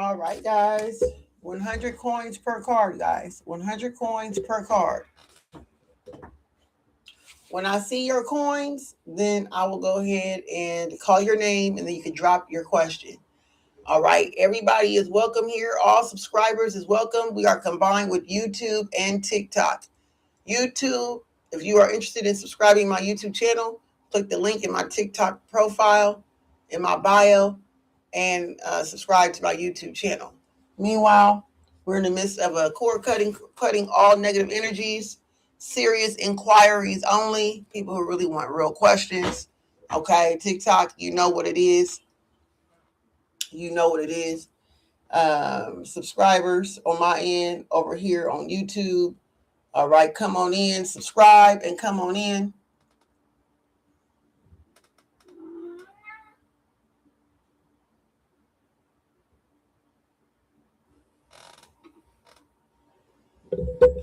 All right, guys. 100 coins per card, guys. 100 coins per card. When I see your coins, then I will go ahead and call your name and then you can drop your question. All right. Everybody is welcome here. All subscribers is welcome. We are combined with YouTube and TikTok. YouTube, if you are interested in subscribing my YouTube channel, click the link in my TikTok profile, in my bio, and subscribe to my YouTube channel. Meanwhile, we're in the midst of a cord cutting all negative energies, serious inquiries only, people who really want real questions. Okay, TikTok, you know what it is. You know what it is. Subscribers on my end over here on YouTube. All right, come on in, subscribe, and come on in.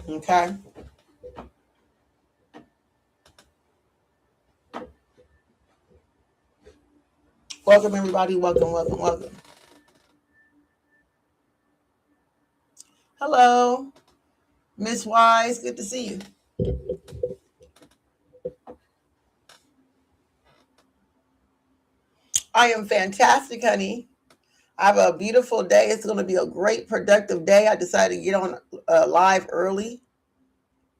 Okay. Welcome, everybody. Welcome, welcome, welcome. Hello, Miss Wise. Good to see you. I am fantastic, honey. I have a beautiful day. It's going to be a great, productive day. I decided to get on live early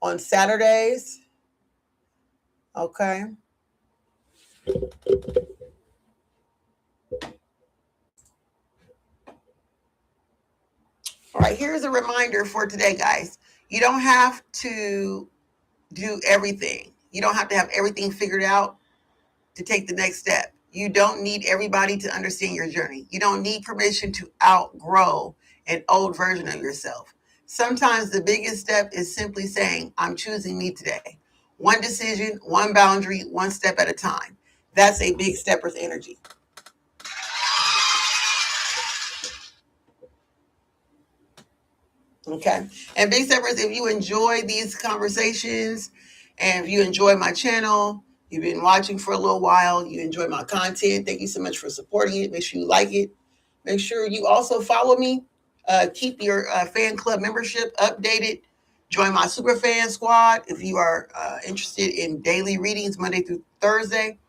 on Saturdays. Okay. All right. Here's a reminder for today, guys. You don't have to do everything. You don't have to have everything figured out to take the next step. You don't need everybody to understand your journey. You don't need permission to outgrow an old version of yourself. Sometimes the biggest step is simply saying, I'm choosing me today. One decision, one boundary, one step at a time. That's a big stepper's energy. Okay. And big steppers, if you enjoy these conversations and if you enjoy my channel, you've been watching for a little while, you enjoy my content, thank you so much for supporting it. Make sure you like it. Make sure you also follow me. Keep your fan club membership updated. Join my super fan squad if you are interested in daily readings Monday through Thursday.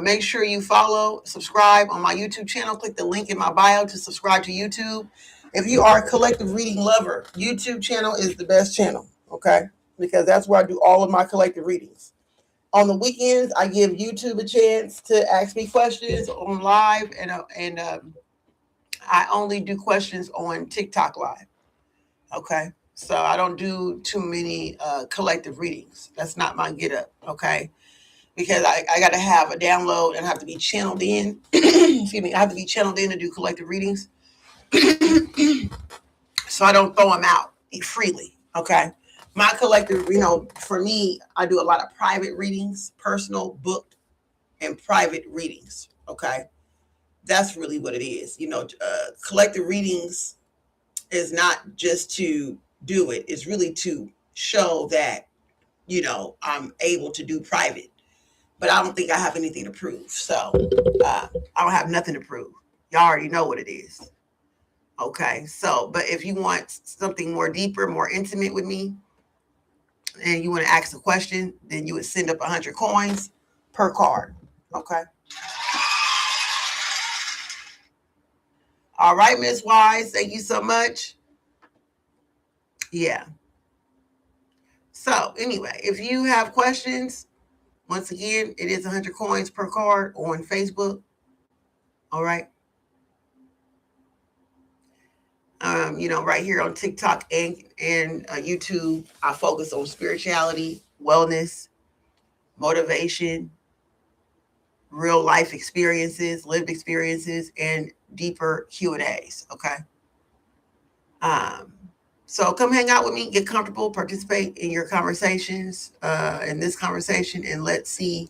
Make sure you follow, subscribe on my YouTube channel. Click the link in my bio to subscribe to YouTube. If you are a collective reading lover, YouTube channel is the best channel, okay? Because that's where I do all of my collective readings. On the weekends, I give YouTube a chance to ask me questions on live, and I only do questions on TikTok live, okay? So I don't do too many collective readings. That's not my get up, okay? Because I got to have a download and have to be channeled in. Excuse me, I have to be channeled in to do collective readings. So I don't throw them out freely. Okay. My collective, for me, I do a lot of private readings, personal, booked, and private readings. Okay. That's really what it is. Collective readings is not just to do it, it's really to show that, I'm able to do private. But I don't think I have anything to prove. So I don't have nothing to prove. Y'all already know what it is. Okay. So, but if you want something more deeper, more intimate with me, and you want to ask a question, then you would send up 100 coins per card. Okay. All right, Miss Wise. Thank you so much. Yeah. So, anyway, if you have questions, once again, it is 100 coins per card on Facebook. All right. Right here on TikTok and YouTube, I focus on spirituality, wellness, motivation, real life experiences, lived experiences, and deeper Q&As. Okay. Um, so come hang out with me, get comfortable, participate in your conversations, in this conversation, and let's see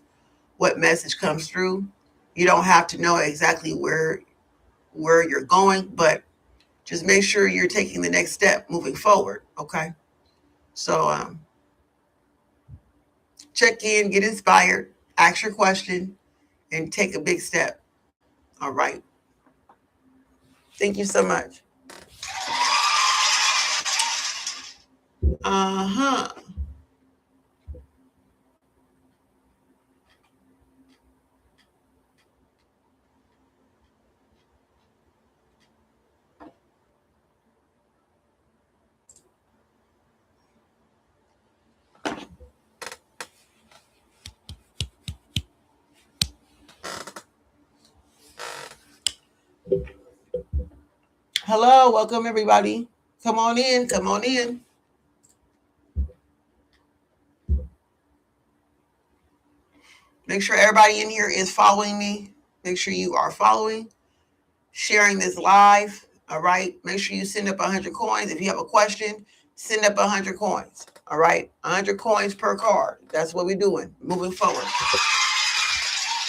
what message comes through. You don't have to know exactly where you're going, but just make sure you're taking the next step moving forward. Okay. So check in, get inspired, ask your question, and take a big step. All right. Thank you so much. Uh-huh. Hello, welcome everybody. Come on in, come on in. Make sure everybody in here is following me. Make sure you are following, sharing this live. All right. Make sure you send up 100 coins. If you have a question, send up 100 coins. All right. 100 coins per card. That's what we're doing moving forward.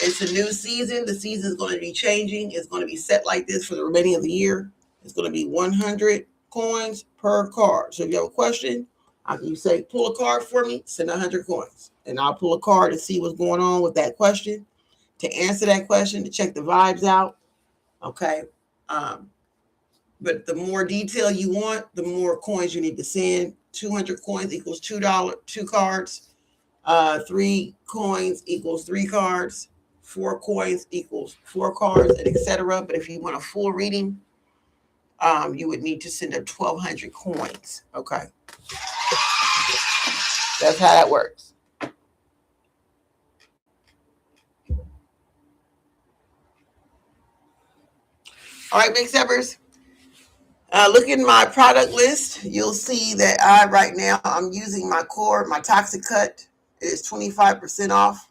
It's a new season. The season is going to be changing. It's going to be set like this for the remaining of the year. It's going to be 100 coins per card. So if you have a question, you say, pull a card for me, send 100 coins. And I'll pull a card to see what's going on with that question, to answer that question, to check the vibes out. Okay. But the more detail you want, the more coins you need to send. 200 coins equals $2, 2 cards. 3 coins equals 3 cards. 4 coins equals 4 cards, and etc. But if you want a full reading, you would need to send up 1,200 coins. Okay, that's how that works. All right, Big Steppers. Look in my product list. You'll see that right now I'm using my core, my Toxic Cut. It is 25% off.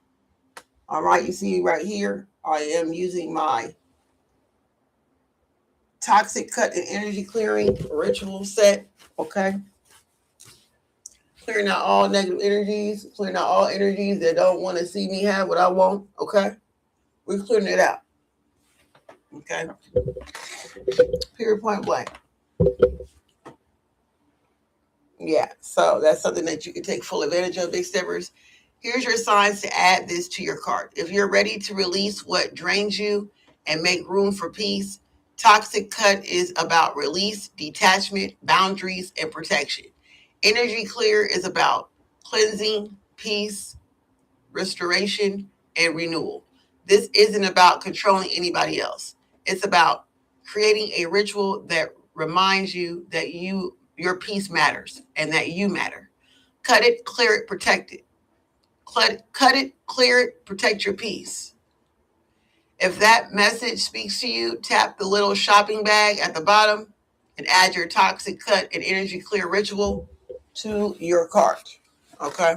All right, you see right here, I am using my Toxic Cut and Energy Clearing Ritual Set. Okay. Clearing out all negative energies, clearing out all energies that don't want to see me have what I want. Okay. We're clearing it out. Okay. Period, point blank. Yeah. So that's something that you can take full advantage of, Big Steppers. Here's your signs to add this to your cart. If you're ready to release what drains you and make room for peace, Toxic Cut is about release, detachment, boundaries, and protection. Energy Clear is about cleansing, peace, restoration, and renewal. This isn't about controlling anybody else. It's about creating a ritual that reminds you that your peace matters and that you matter. Cut it, clear it, protect it. Cut it, clear it, protect your peace. If that message speaks to you, tap the little shopping bag at the bottom and add your Toxic Cut and Energy Clear ritual to your cart. Okay?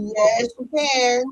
Yes, you can.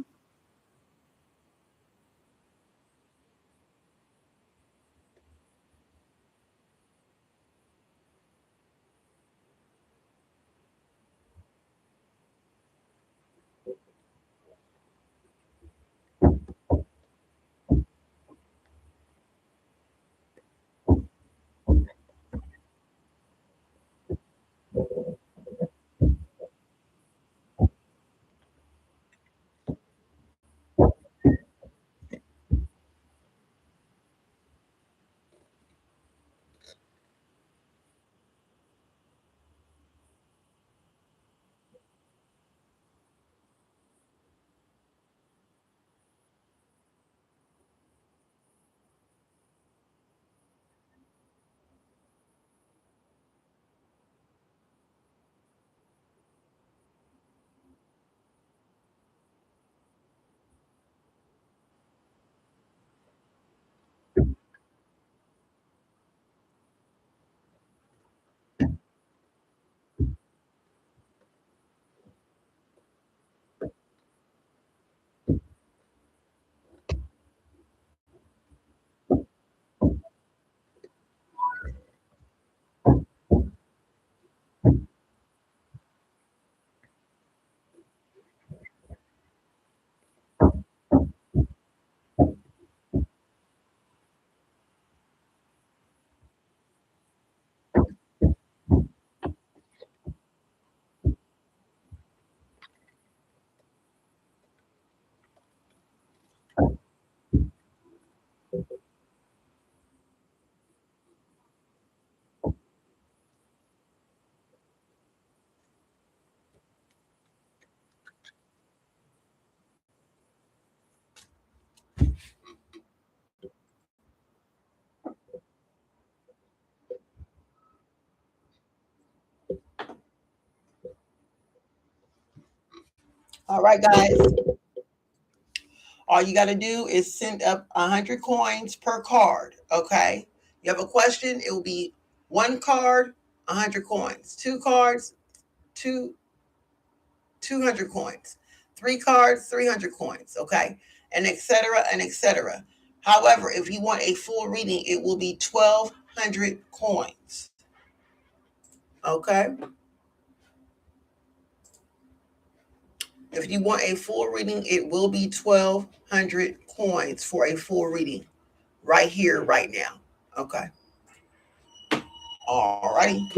All right, guys. All you got to do is send up 100 coins per card. Okay. You have a question, it will be one card, 100 coins. Two cards, two 200 coins. Three cards, 300 coins. Okay. And etc. and etc. However, if you want a full reading, it will be 1,200 coins. Okay. If you want a full reading, it will be 1,200 coins for a full reading right here, right now. Okay. All righty.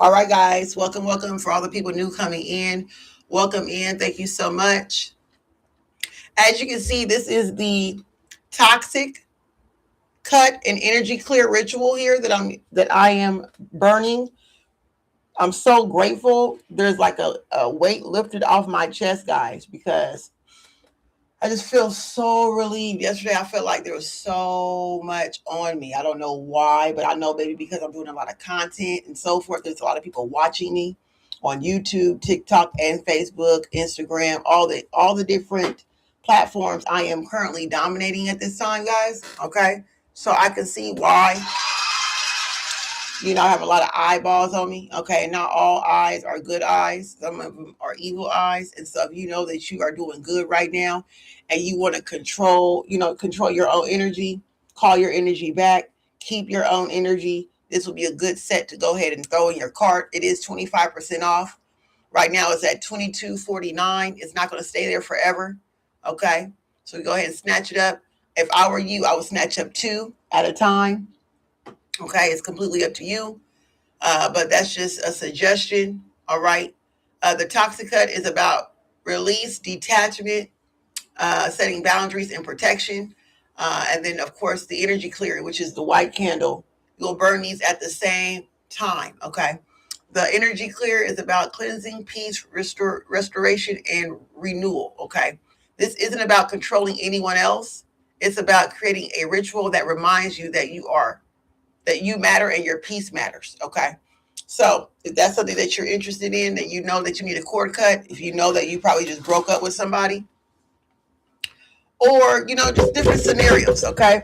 All right, guys, welcome, welcome for all the people new coming in. Welcome in. Thank you so much. As you can see, this is the toxic cut and energy clear ritual here that I am burning. I'm so grateful. There's like a weight lifted off my chest, guys, because I just feel so relieved. Yesterday, I felt like there was so much on me. I don't know why, but I know maybe because I'm doing a lot of content and so forth. There's a lot of people watching me on YouTube, TikTok, and Facebook, Instagram, all the different platforms I am currently dominating at this time, guys. Okay, so I can see why. I have a lot of eyeballs on me. Okay, not all eyes are good eyes. Some of them are evil eyes. And so if you know that you are doing good right now and you want to control your own energy, call your energy back, keep your own energy, this will be a good set to go ahead and throw in your cart. It is 25% off. Right now it's at $22.49. It's not going to stay there forever. Okay, so go ahead and snatch it up. If I were you, I would snatch up 2 at a time. Okay, it's completely up to you. But that's just a suggestion. All right. The Toxic Cut is about release, detachment, setting boundaries and protection. And then, of course, the energy clearing, which is the white candle. You'll burn these at the same time. Okay. The energy clear is about cleansing, peace, restoration, and renewal. Okay. This isn't about controlling anyone else. It's about creating a ritual that reminds you that you matter and your peace matters. Okay. So if that's something that you're interested in, that you know that you need a cord cut, if you know that you probably just broke up with somebody, or just different scenarios. Okay.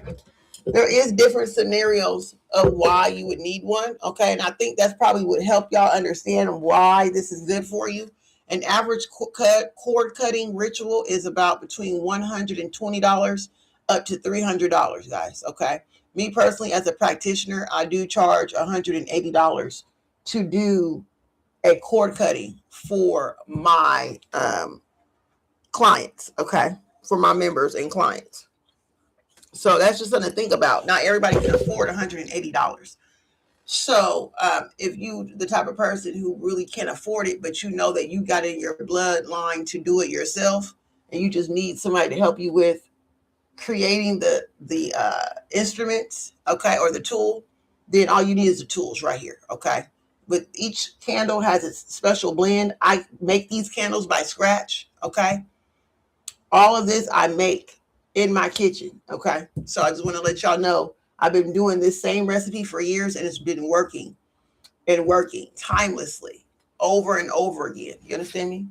There is different scenarios of why you would need one. Okay. And I think that's probably would help y'all understand why this is good for you. An average cord cutting ritual is about between $120 up to $300, guys. Okay. Me personally, as a practitioner, I do charge $180 to do a cord cutting for my clients. Okay. For my members and clients. So that's just something to think about. Not everybody can afford $180. So if you the type of person who really can't afford it, but you know that you got in your bloodline to do it yourself, and you just need somebody to help you with creating the instruments, okay, or the tool, then all you need is the tools right here, okay. But each candle has its special blend. I make these candles by scratch, okay. All of this I make in my kitchen, okay. So I just want to let y'all know I've been doing this same recipe for years, and it's been working and working timelessly over and over again. You understand me?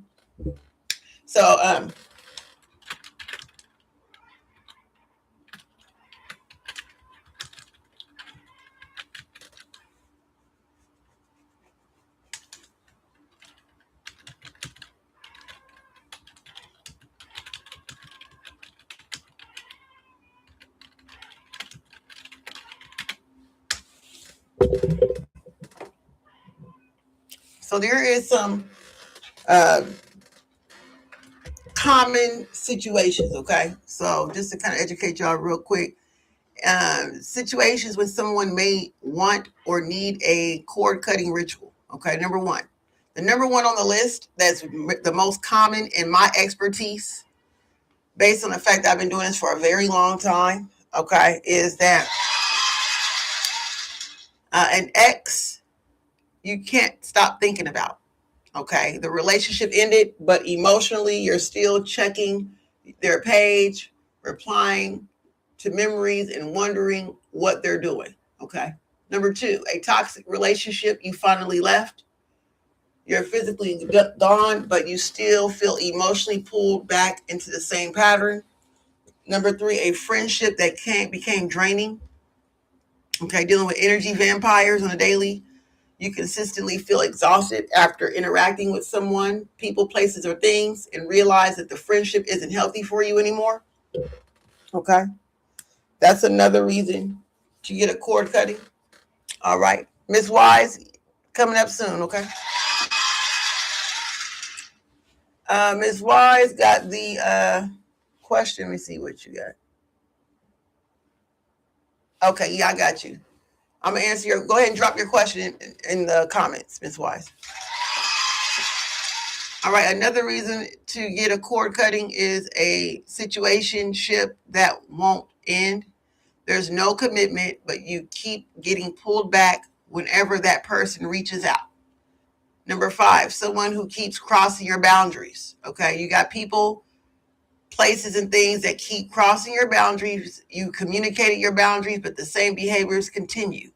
So there is some uh, common situations, okay? So just to kind of educate y'all real quick, situations when someone may want or need a cord cutting ritual, okay? Number one. The number one on the list that's the most common in my expertise, based on the fact that I've been doing this for a very long time, okay, is that an ex you can't stop thinking about. Okay, the relationship ended, but emotionally you're still checking their page, replying to memories, and wondering what they're doing. Okay. Number two, a toxic relationship you finally left. You're physically gone, but you still feel emotionally pulled back into the same pattern. Number three, a friendship that became draining. Okay, dealing with energy vampires on a daily. You consistently feel exhausted after interacting with someone, people, places, or things, and realize that the friendship isn't healthy for you anymore. Okay. That's another reason to get a cord cutting. All right. Miss Wise, coming up soon. Okay. Miss Wise got the question. Let me see what you got. Okay. Yeah, I got you. I'm going to answer your, go ahead and drop your question in the comments, Miss Wise. All right, another reason to get a cord cutting is a situationship that won't end. There's no commitment, but you keep getting pulled back whenever that person reaches out. Number 5, someone who keeps crossing your boundaries. Okay, you got people, places, and things that keep crossing your boundaries. You communicated your boundaries, but the same behaviors continue.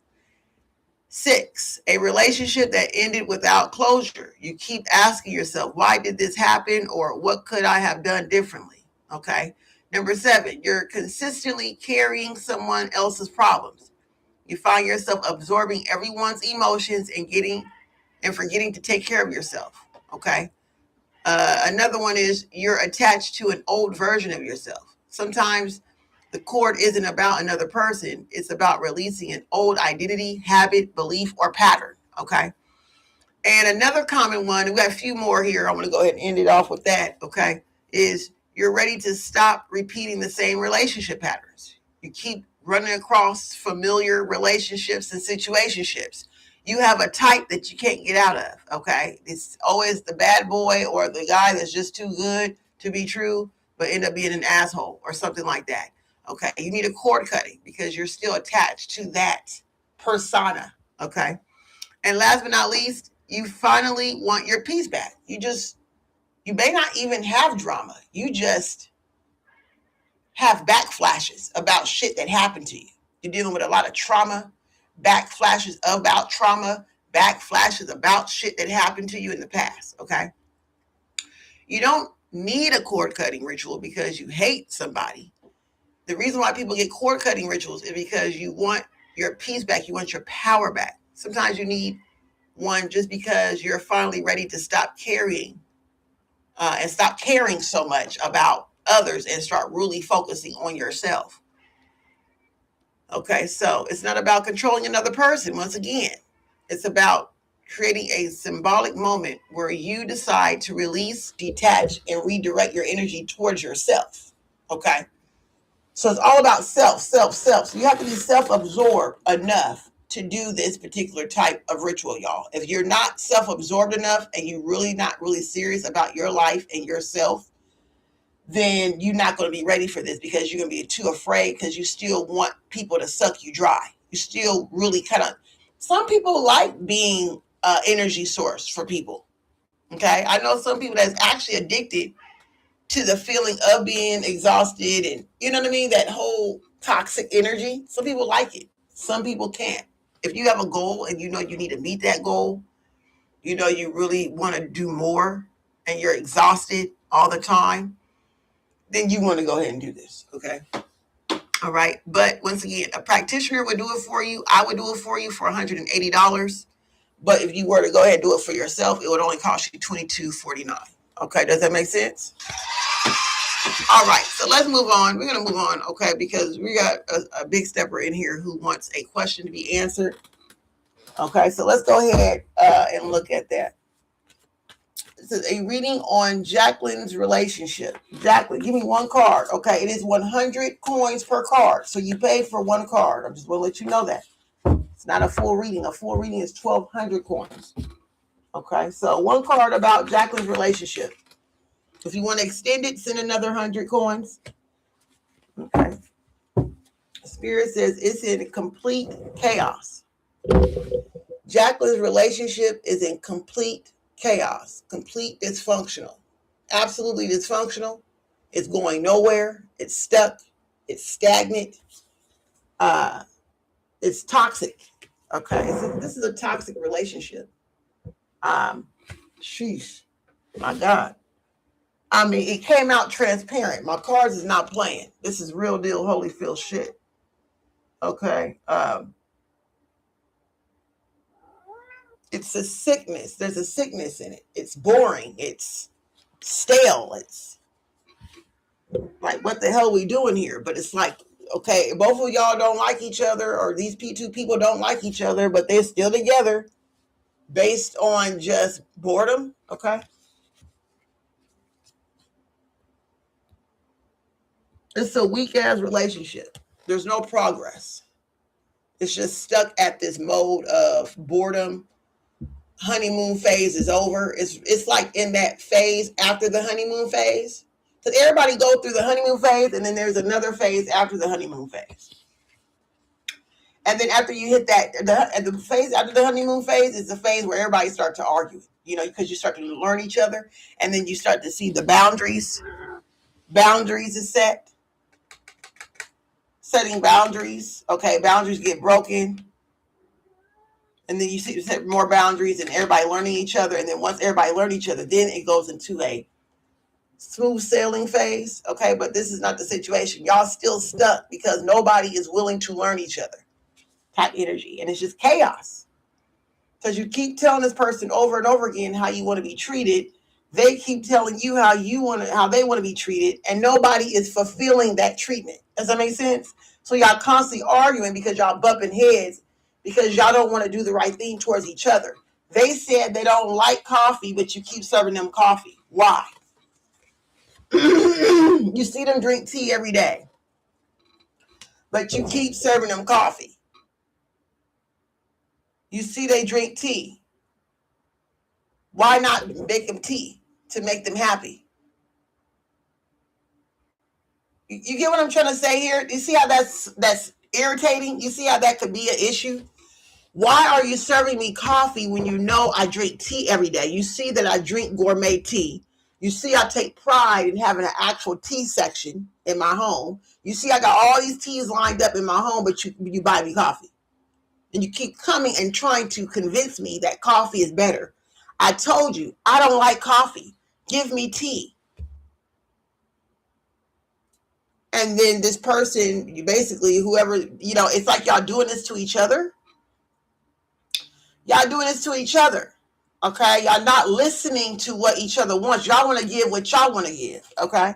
6, a relationship that ended without closure. You keep asking yourself, why did this happen? Or what could I have done differently? Okay. Number 7, you're consistently carrying someone else's problems. You find yourself absorbing everyone's emotions and forgetting to take care of yourself. Okay. Another one is you're attached to an old version of yourself. Sometimes the cord isn't about another person. It's about releasing an old identity, habit, belief, or pattern. Okay. And another common one, we've got a few more here. I'm going to go ahead and end it off with that. Okay. Is you're ready to stop repeating the same relationship patterns. You keep running across familiar relationships and situationships. You have a type that you can't get out of. Okay. It's always the bad boy or the guy that's just too good to be true, but end up being an asshole or something like that. Okay. You need a cord cutting because you're still attached to that persona. Okay. And last but not least, you finally want your peace back. You may not even have drama. You just have backflashes about shit that happened to you. You're dealing with a lot of trauma, backflashes about trauma, backflashes about shit that happened to you in the past. Okay. You don't need a cord cutting ritual because you hate somebody. The reason why people get cord cutting rituals is because you want your peace back. You want your power back. Sometimes you need one just because you're finally ready to stop carrying and stop caring so much about others and start really focusing on yourself. Okay, so it's not about controlling another person. Once again, it's about creating a symbolic moment where you decide to release, detach, and redirect your energy towards yourself. Okay, so it's all about self. So you have to be self-absorbed enough to do this particular type of ritual, y'all. If you're not self-absorbed enough and you're really not really serious about your life and yourself, then you're not going to be ready for this because you're going to be too afraid because you still want people to suck you dry. You still really some people like being an energy source for people. Okay. I know some people that's actually addicted to the feeling of being exhausted and you know what I mean? That whole toxic energy. Some people like it. Some people can't. If you have a goal and you know you need to meet that goal, you know you really want to do more and you're exhausted all the time, then you want to go ahead and do this. Okay. All right. But once again, a practitioner would do it for you. I would do it for you for $180. But if you were to go ahead and do it for yourself, it would only cost you $22.49. Okay. Does that make sense? All right. So let's move on. We're going to move on. Okay. Because we got a big stepper in here who wants a question to be answered. Okay. So let's go ahead and look at that. This is a reading on Jacqueline's relationship. Jacqueline, give me one card. Okay, it is 100 coins per card. So you paid for one card. I'm just going to let you know that. It's not a full reading. A full reading is 1,200 coins. Okay, so one card about Jacqueline's relationship. If you want to extend it, send another 100 coins. Okay. Spirit says it's in complete chaos. Jacqueline's relationship is in complete chaos, complete dysfunctional, absolutely dysfunctional. It's going nowhere. It's stuck. It's stagnant. It's toxic. Okay, so this is a toxic relationship. Sheesh, my God. I mean, it came out transparent. My cards is not playing. This is real deal Holyfield shit. Okay. It's a sickness. There's a sickness in it. It's boring. It's stale. It's like, what the hell are we doing here? But it's like, okay, both of y'all don't like each other, or these two people don't like each other, but they're still together based on just boredom. Okay. It's a weak ass relationship. There's no progress. It's just stuck at this mode of boredom. Honeymoon phase is over. It's like in that phase after the honeymoon phase. Because everybody go through the honeymoon phase, and then there's another phase after the honeymoon phase. And then after you hit that, the phase after the honeymoon phase is the phase where everybody starts to argue, because you start to learn each other, and then you start to see the boundaries. Boundaries is set. Setting boundaries. Okay, boundaries get broken. And then you see set more boundaries and everybody learning each other. And then once everybody learn each other, then it goes into a smooth sailing phase. Okay, but this is not the situation. Y'all still stuck because nobody is willing to learn each other. Type energy. And it's just chaos. Because you keep telling this person over and over again how you want to be treated. They keep telling you how they want to be treated, and nobody is fulfilling that treatment. Does that make sense? So y'all constantly arguing because y'all bumping heads because y'all don't want to do the right thing towards each other. They said they don't like coffee, but you keep serving them coffee. Why? You see them drink tea every day, but you keep serving them coffee. You see they drink tea. Why not make them tea to make them happy? You get what I'm trying to say here? You see how that's irritating? You see how that could be an issue? Why are you serving me coffee when you know I drink tea every day? You see that I drink gourmet tea. You see I take pride in having an actual tea section in my home. You see I got all these teas lined up in my home, but you buy me coffee. And you keep coming and trying to convince me that coffee is better. I told you, I don't like coffee. Give me tea. And then this person, you basically, whoever, it's like y'all doing this to each other. Y'all doing this to each other. Okay? Y'all not listening to what each other wants. Y'all want to give what y'all want to give. Okay?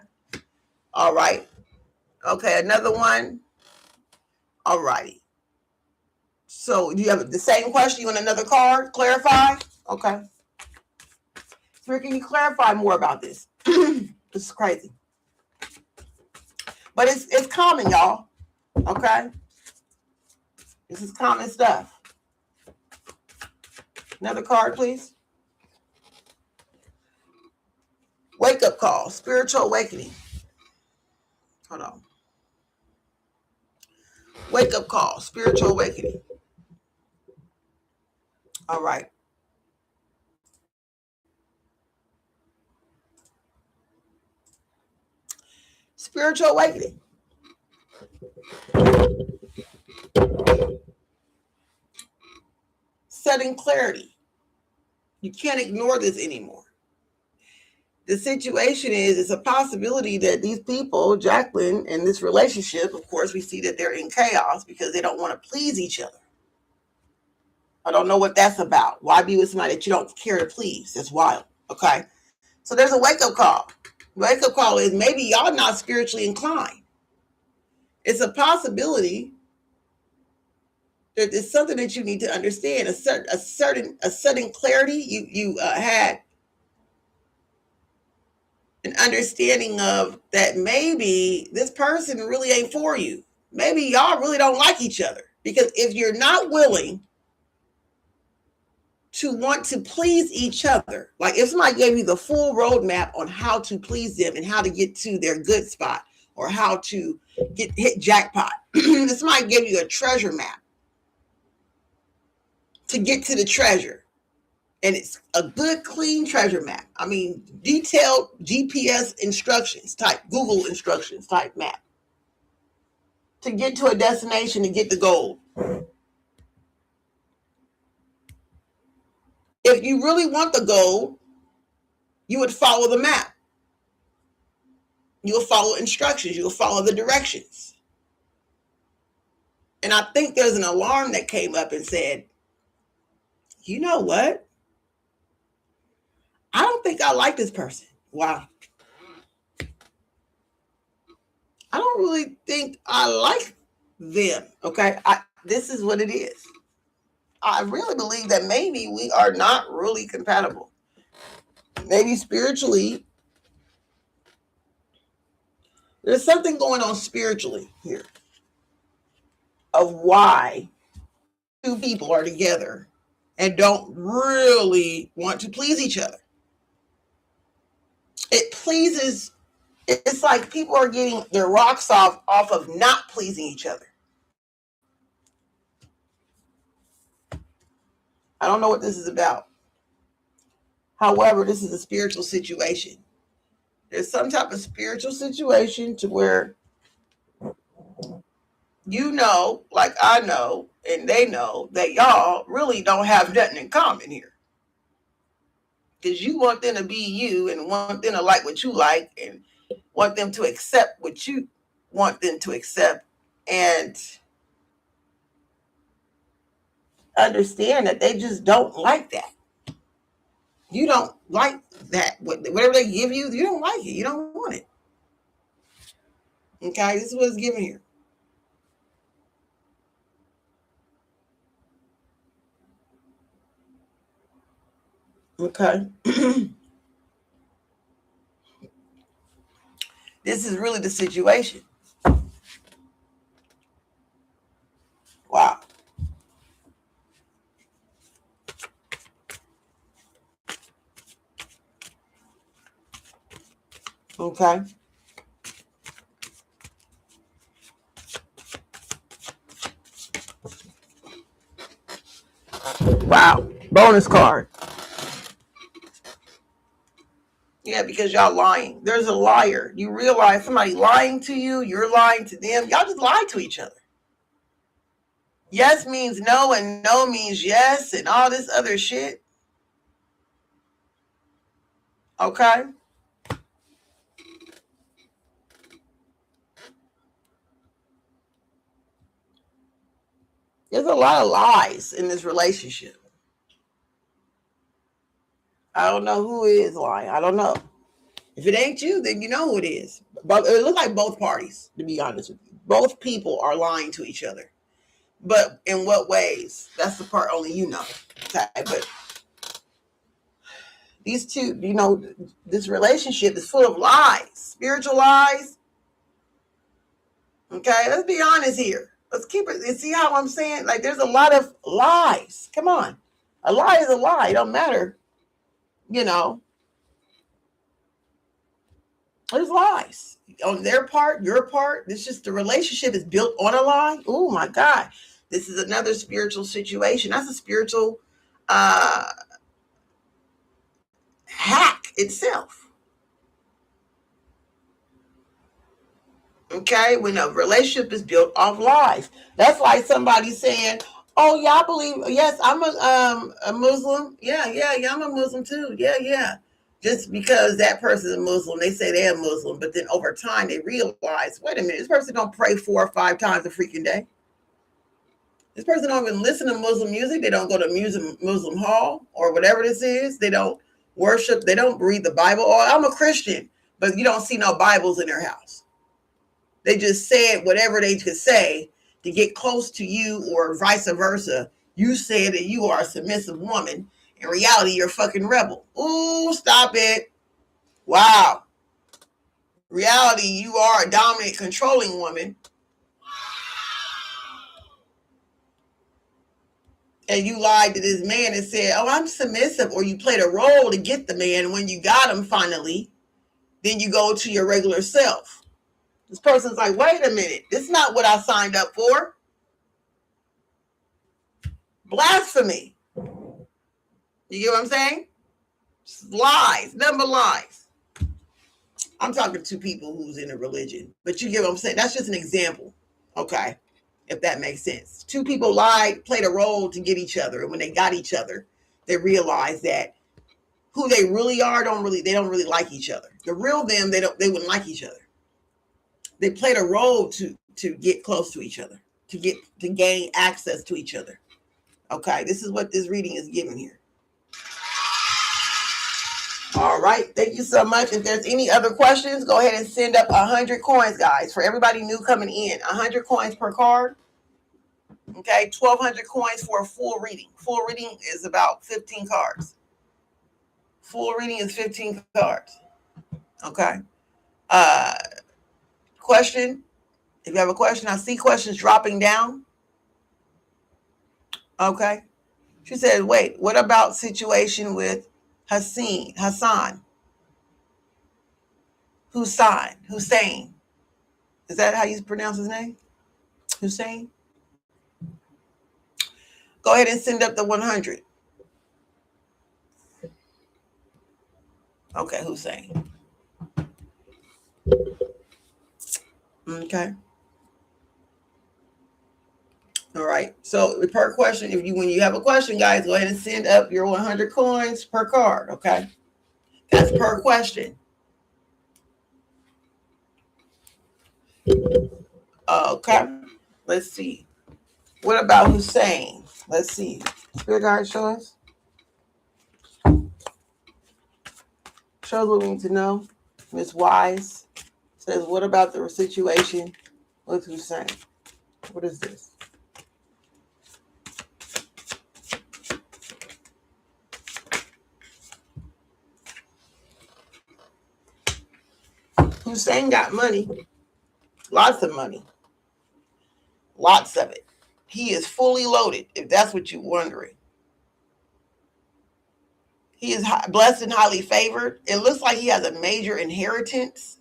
All right. Okay, another one. All righty. So do you have the same question? You want another card? Clarify? Okay. So can you clarify more about this? This is crazy. But it's common, y'all. Okay? This is common stuff. Another card, please. Wake up call. Spiritual awakening. Hold on. Wake up call. Spiritual awakening. All right. Spiritual awakening. Setting clarity. You can't ignore this anymore. The situation is, it's a possibility that these people, Jacqueline, in this relationship, of course, we see that they're in chaos because they don't want to please each other. I don't know what that's about. Why be with somebody that you don't care to please? That's wild. Okay. So there's a wake-up call. Wake-up call is maybe y'all not spiritually inclined. It's a possibility that it's something that you need to understand. A sudden clarity. You had an understanding of that maybe this person really ain't for you. Maybe y'all really don't like each other. Because if you're not willing to want to please each other, like if somebody gave you the full roadmap on how to please them and how to get to their good spot or how to hit jackpot, if somebody gave you a treasure map to get to the treasure, and it's a good, clean treasure map. I mean, detailed GPS instructions type, Google instructions type map to get to a destination to get the gold. If you really want the gold, you would follow the map. You'll follow instructions. You'll follow the directions. And I think there's an alarm that came up and said, you know what? I don't think I like this person. Wow. I don't really think I like them. Okay. This is what it is. I really believe that maybe we are not really compatible. Maybe spiritually, there's something going on spiritually here of why two people are together and don't really want to please each other. It's like people are getting their rocks off of not pleasing each other. I don't know what this is about. However, this is a spiritual situation. There's some type of spiritual situation to where you know, like I know, and they know that y'all really don't have nothing in common here. Because you want them to be you and want them to like what you like and want them to accept what you want them to accept and understand that they just don't like that. You don't like that. Whatever they give you, you don't like it. You don't want it. Okay, this is what it's given here. Okay. This is really the situation. Wow. Okay. Wow. Bonus card. Yeah, because y'all lying. There's a liar. You realize somebody lying to you, you're lying to them. Y'all just lie to each other. Yes means no and no means yes and all this other shit. Okay? There's a lot of lies in this relationship. I don't know who is lying. I don't know. If it ain't you, then you know who it is. But it looks like both parties, to be honest with you. Both people are lying to each other. But in what ways? That's the part only you know. Okay? But these two, this relationship is full of lies, spiritual lies. Okay, let's be honest here. Let's keep it. You see how I'm saying? Like, there's a lot of lies. Come on. A lie is a lie. It don't matter. There's lies on their part, your part. It's just the relationship is built on a lie. Oh my God. This is another spiritual situation. That's a spiritual hack itself. Okay, when a relationship is built off lies. That's like somebody saying, oh yeah, I believe, yes, I'm a Muslim. Yeah, I'm a Muslim too. Yeah. Just because that person is a Muslim, they say they're a Muslim, but then over time they realize, wait a minute, this person don't pray 4 or 5 times a freaking day. This person don't even listen to Muslim music. They don't go to Muslim hall or whatever this is. They don't worship. They don't read the Bible. Oh, I'm a Christian, but you don't see no Bibles in their house. They just said whatever they could say to get close to you or vice versa. You said that you are a submissive woman. In reality, you're a fucking rebel. Ooh, stop it. Wow. Reality, you are a dominant, controlling woman. And you lied to this man and said, oh, I'm submissive. Or you played a role to get the man. When you got him finally, then you go to your regular self. This person's like, wait a minute. This is not what I signed up for. Blasphemy. You get what I'm saying? Lies, number lies. I'm talking to people who's in a religion, but you get what I'm saying? That's just an example. Okay. If that makes sense. 2 people lied, played a role to get each other. And when they got each other, they realized that who they really are they don't really like each other. The real them, they wouldn't like each other. They played a role to get close to each other, to gain access to each other. Okay, this is what this reading is giving here. All right, thank you so much. If there's any other questions, go ahead and send up 100 coins, guys. For everybody new coming in, 100 coins per card. Okay, 1,200 coins for a full reading. Full reading is about 15 cards. Full reading is 15 cards. Okay. Question. If you have a question, I see questions dropping down. Okay. She said, wait, what about situation with Hussein? Hussein. Is that how you pronounce his name? Hussein? Go ahead and send up the 100. Okay, Hussein. Okay. All right. So per question, when you have a question, guys, go ahead and send up your 100 coins per card. Okay. That's per question. Okay. Let's see. What about Hussein? Let's see. Spirit guide, show us. Show us what we need to know. Miss Wise says, what about the situation with Hussein? What is this? Hussein got money. Lots of money. Lots of it. He is fully loaded, if that's what you're wondering. He is blessed and highly favored. It looks like he has a major inheritance.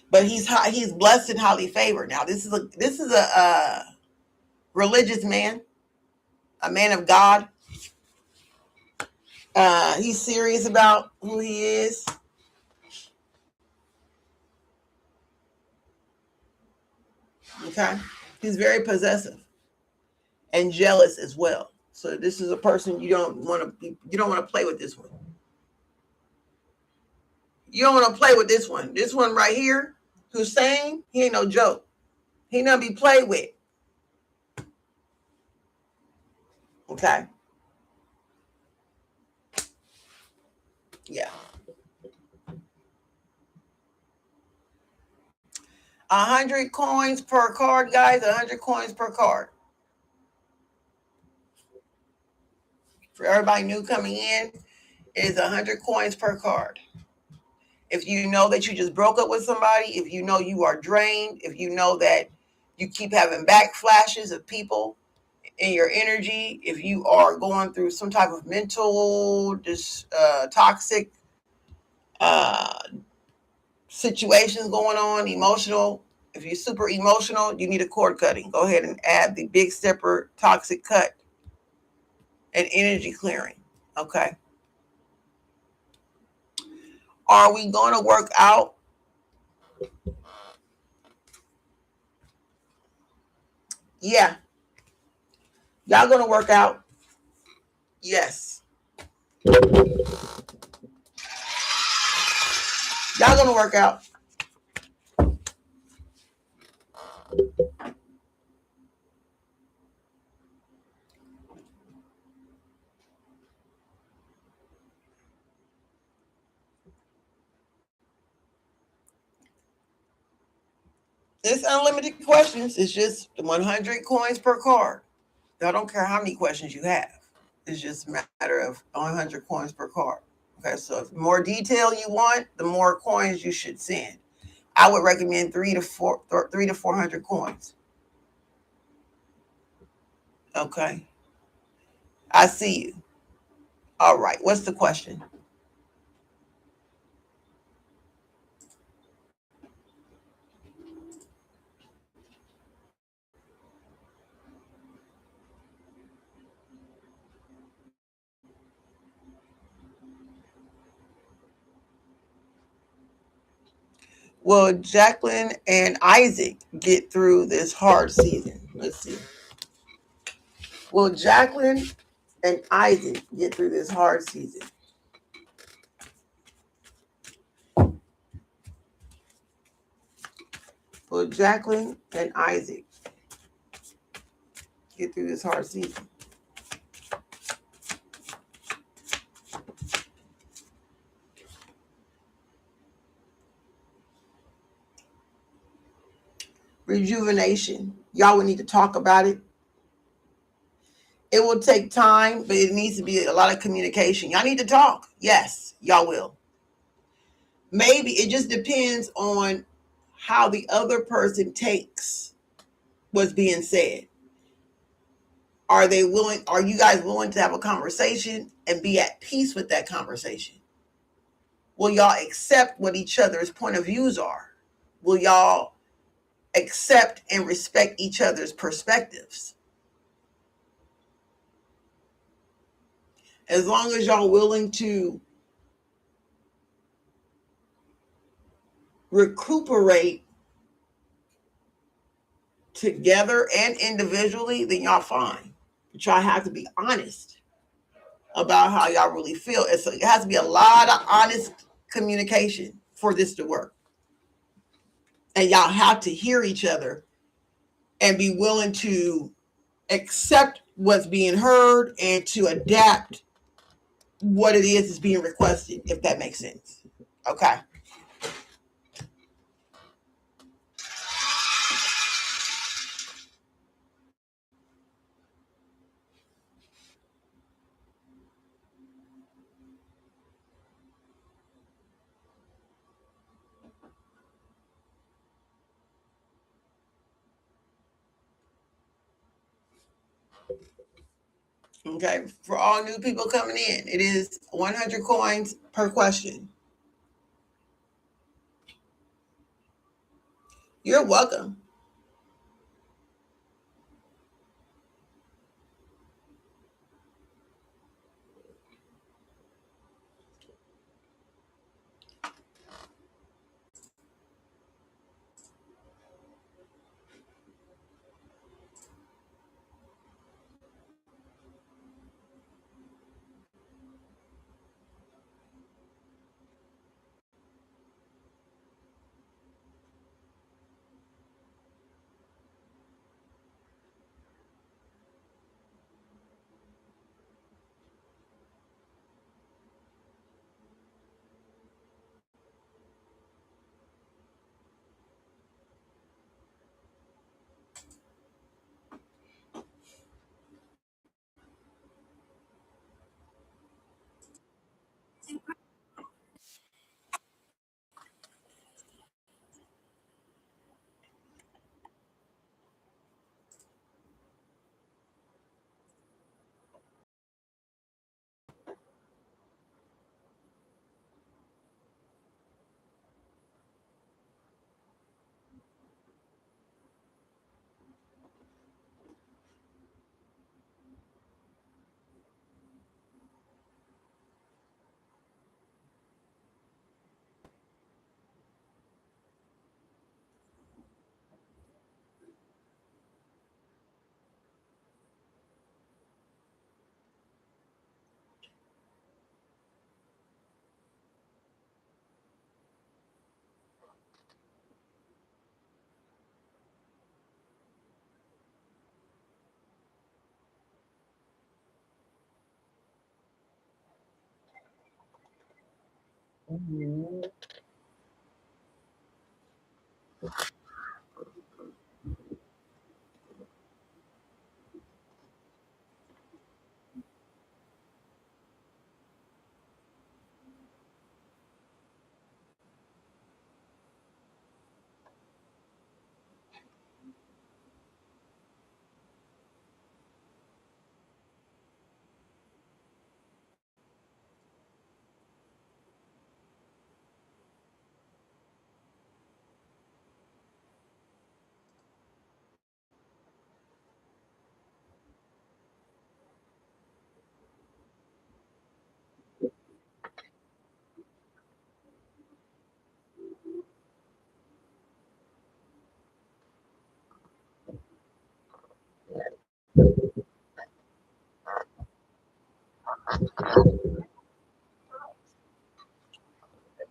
But he's blessed and highly favored. Now, this is a religious man, a man of God. He's serious about who he is. Okay, he's very possessive and jealous as well. So this is a person you don't want to play with. This one, you don't want to play with this one. This one right here, Hussein, he ain't no joke. He not be played with. Okay. Yeah. 100 coins per card, guys. 100 coins per card. For everybody new coming in, it is 100 coins per card. If you know that you just broke up with somebody, if you know you are drained, if you know that you keep having back flashes of people in your energy, if you are going through some type of mental, toxic situations going on, emotional, if you're super emotional, you need a cord cutting. Go ahead and add the Big Stepper toxic cut and energy clearing. Okay. Are we going to work out? Yeah. Y'all going to work out? Yes. Y'all going to work out? It's unlimited questions. It's just 100 coins per card. I don't care how many questions you have. It's just a matter of 100 coins per card. Okay, so if more detail you want, the more coins you should send. I would recommend 300 to 400 coins. Okay, I see you. All right, what's the question? Will Jacqueline and Isaac get through this hard season? Let's see. Will Jacqueline and Isaac get through this hard season? Will Jacqueline and Isaac get through this hard season. Rejuvenation. Y'all will need to talk about it. It will take time, but it needs to be a lot of communication. Y'all need to talk. Yes, y'all will. Maybe it just depends on how the other person takes what's being said. Are they willing? Are you guys willing to have a conversation and be at peace with that conversation? Will y'all accept what each other's point of views are? Will y'all accept and respect each other's perspectives? As long as y'all willing to recuperate together and individually, then y'all fine. But y'all have to be honest about how y'all really feel. And so it has to be a lot of honest communication for this to work. And y'all have to hear each other and be willing to accept what's being heard and to adapt what it is that's being requested, if that makes sense. Okay. Okay. For all new people coming in, it is 100 coins per question. You're welcome.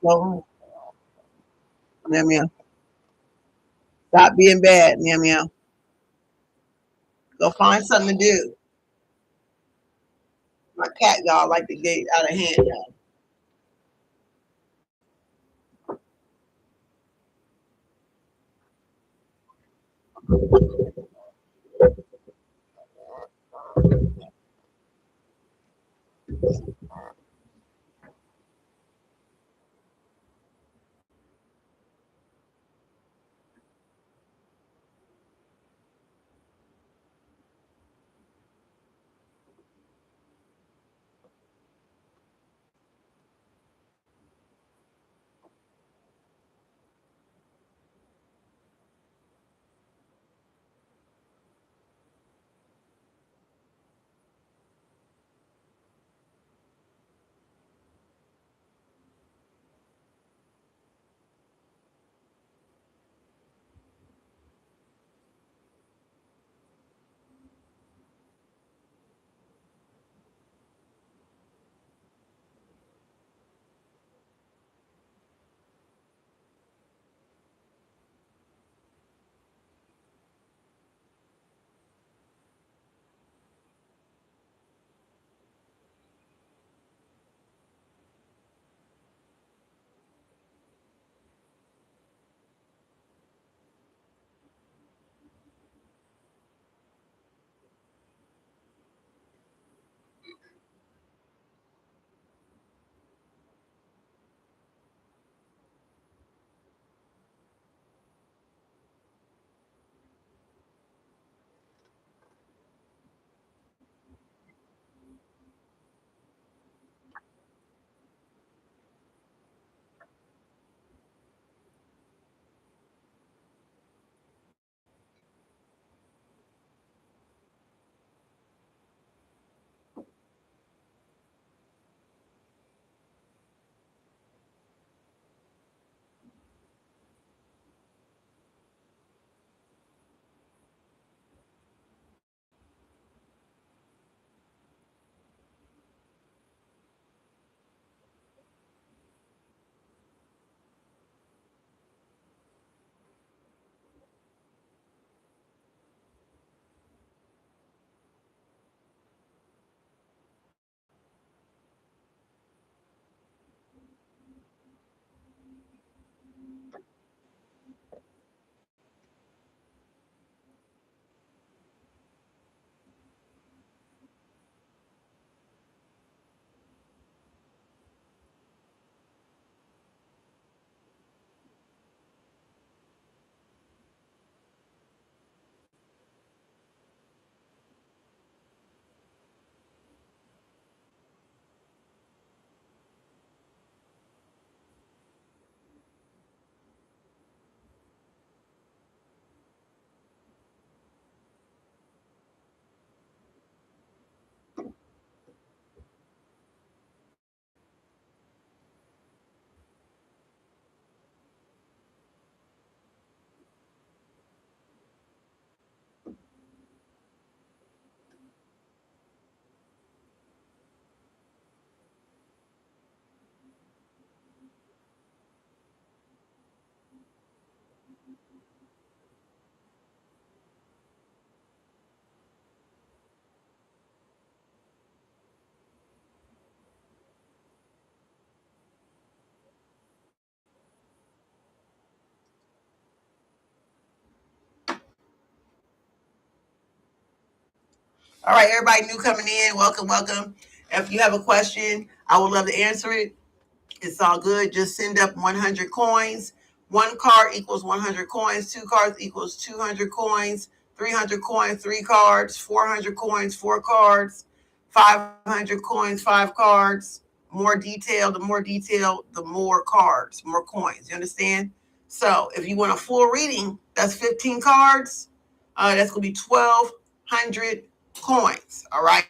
Well, meow meow. Stop being bad, meow meow. Go find something to do. My cat, y'all, like to get out of hand, y'all. All right, everybody new coming in, welcome, welcome. If you have a question, I would love to answer it. It's all good. Just send up 100 coins. One card equals 100 coins. Two cards equals 200 coins. 300 coins, three cards. 400 coins, four cards. 500 coins, five cards. The more detail, the more cards, more coins. You understand? So if you want a full reading, that's 15 cards. That's going to be 1,200 coins. All right.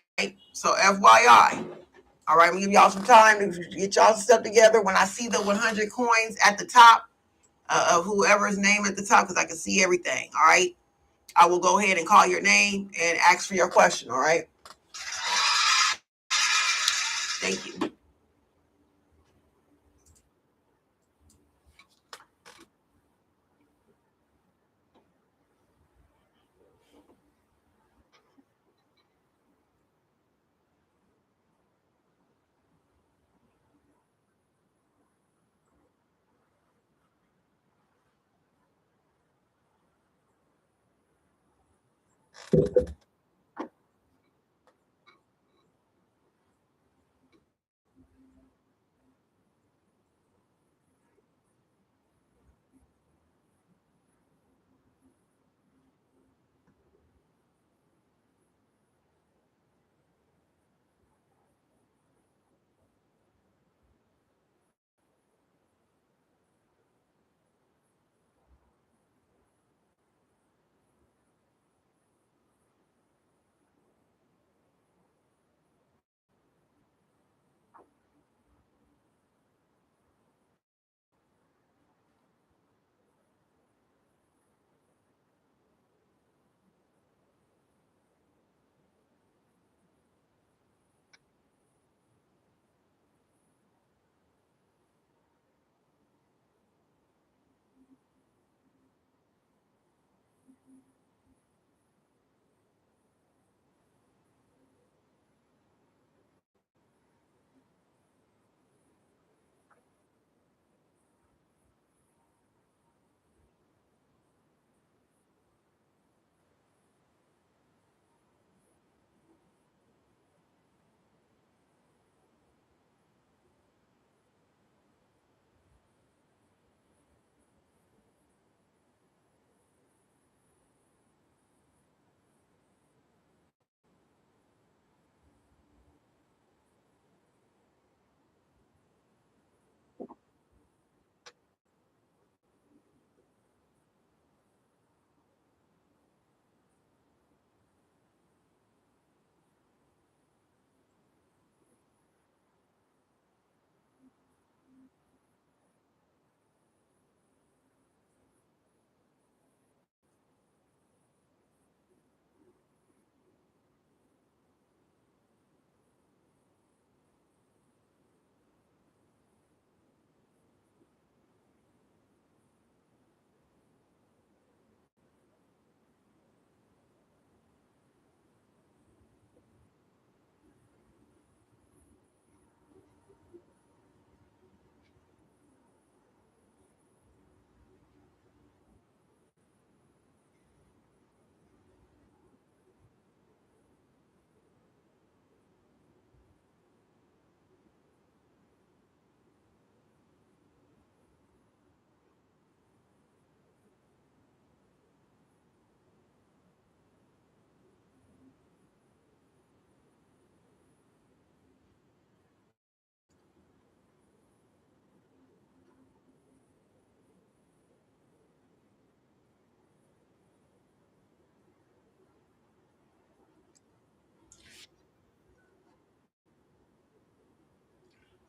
So FYI. All right, I'm gonna give y'all some time to get y'all stuff together. When I see the 100 coins at the top of whoever's name at the top, because I can see everything. All right, I will go ahead and call your name and ask for your question. All right, thank you.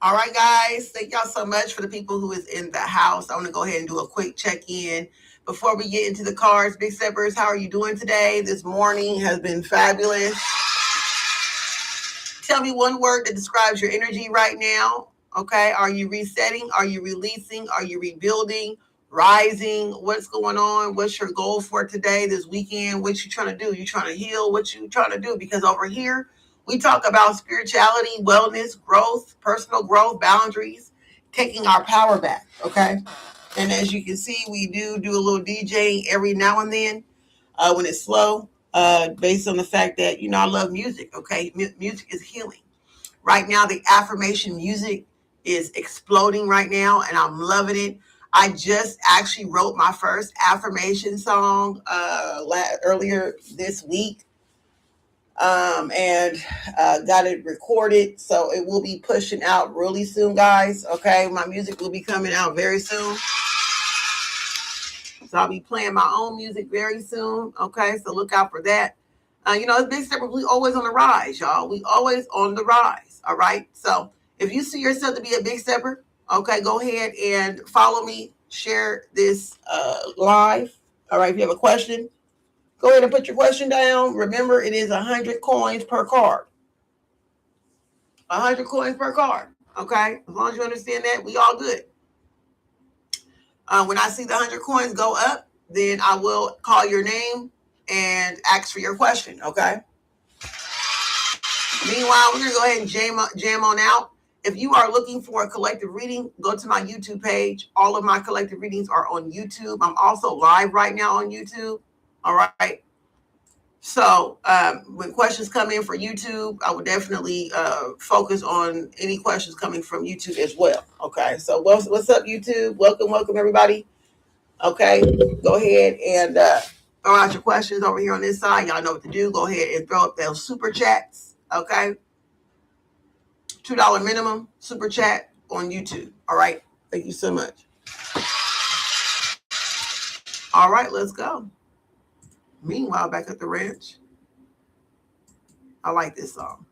All right, guys. Thank y'all so much for the people who is in the house. I want to go ahead and do a quick check-in before we get into the cards. Big Steppers, how are you doing today? This morning has been fabulous. Tell me one word that describes your energy right now. Okay. Are you resetting? Are you releasing? Are you rebuilding? Rising? What's going on? What's your goal for today, this weekend? What you trying to do? You trying to heal? What you trying to do? Because over here, we talk about spirituality, wellness, growth, personal growth, boundaries, taking our power back. Okay. And as you can see, we do a little DJing every now and then when it's slow, based on the fact that, I love music. Okay. Music is healing. Right now, the affirmation music is exploding right now, and I'm loving it. I just actually wrote my first affirmation song earlier this week, and got it recorded. So it will be pushing out really soon, guys. Okay, my music will be coming out very soon. So I'll be playing my own music very soon. Okay, so look out for that. It's Big Stepper. We always on the rise, y'all. We always on the rise. All right. So if you see yourself to be a Big Stepper, okay, go ahead and follow me. Share this live. All right. If you have a question, go ahead and put your question down. Remember, it is 100 coins per card. 100 coins per card. Okay. As long as you understand that, we all good. When I see the 100 coins go up, then I will call your name and ask for your question. Okay. Meanwhile, we're going to go ahead and jam on out. If you are looking for a collective reading, go to my YouTube page. All of my collective readings are on YouTube. I'm also live right now on YouTube. All right. So when questions come in for YouTube, I would definitely focus on any questions coming from YouTube as well. Okay, so what's up, YouTube? Welcome everybody. Okay, go ahead and throw out your questions over here on this side. Y'all know what to do. Go ahead and throw up those super chats. Okay, $2 minimum super chat on YouTube. All right, thank you so much. All right, let's go. Meanwhile, back at the ranch, I like this song.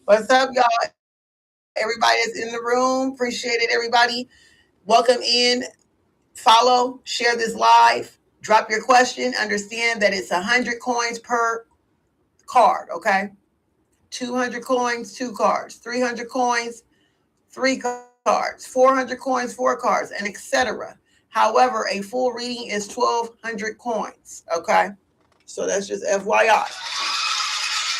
What's up, y'all? Everybody that's in the room, appreciate it. Everybody, welcome in. Follow, share this live. Drop your question. Understand that it's 100 coins per card. Okay, 200 coins, 2 cards. 300 coins, 3 cards. 400 coins, 4 cards, and etc. However, a full reading is 1,200 coins. Okay, so that's just FYI.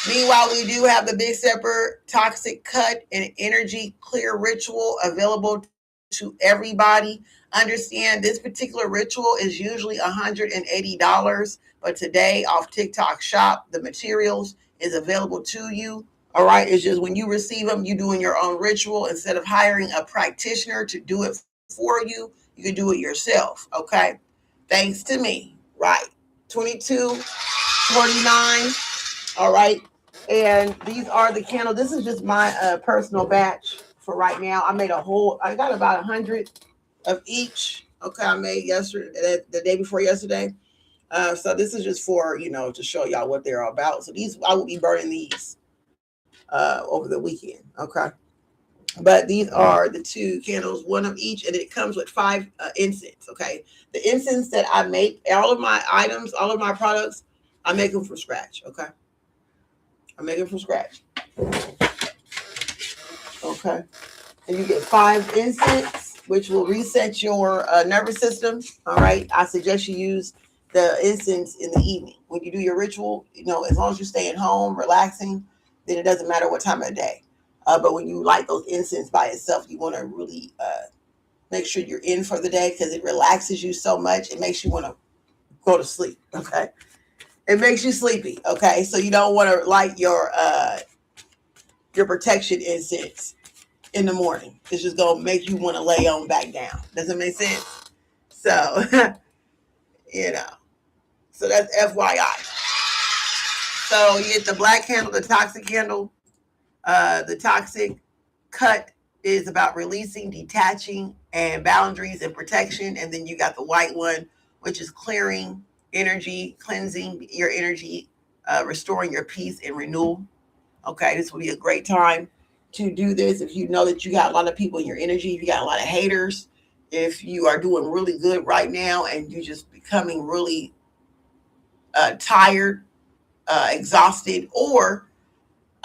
Meanwhile, we do have the Big Stepper Toxic Cut and Energy Clear Ritual available to everybody. Understand this particular ritual is usually $180, but today off TikTok Shop, the materials is available to you. All right, it's just when you receive them, you doing your own ritual instead of hiring a practitioner to do it for you. You can do it yourself. Okay, thanks to me. Right, 2249. All right. And these are the candles. This is just my personal batch for right now. I got about 100 of each. Okay, I made yesterday, the day before yesterday. So this is just for, to show y'all what they're about. So these, I will be burning these over the weekend. Okay. But these are the 2 candles, one of each, and it comes with 5 incense. Okay. The incense that I make, all of my items, all of my products, I make them from scratch. Okay. I make it from scratch. Okay. And you get 5 incense, which will reset your nervous system. All right. I suggest you use the incense in the evening. When you do your ritual, as long as you're staying home, relaxing, then it doesn't matter what time of the day. But when you light those incense by itself, you want to really make sure you're in for the day because it relaxes you so much. It makes you want to go to sleep. Okay. It makes you sleepy. Okay. So you don't want to light your protection incense in the morning. It's just gonna make you want to lay on back down. Does it make sense? So, you know, so that's FYI. So you get the black candle, the toxic candle. The toxic cut is about releasing, detaching, and boundaries and protection. And then you got the white one, which is clearing energy, cleansing your energy, restoring your peace and renewal. Okay, this will be a great time to do this if you know that you got a lot of people in your energy, if you got a lot of haters, if you are doing really good right now and you're just becoming really tired, exhausted, or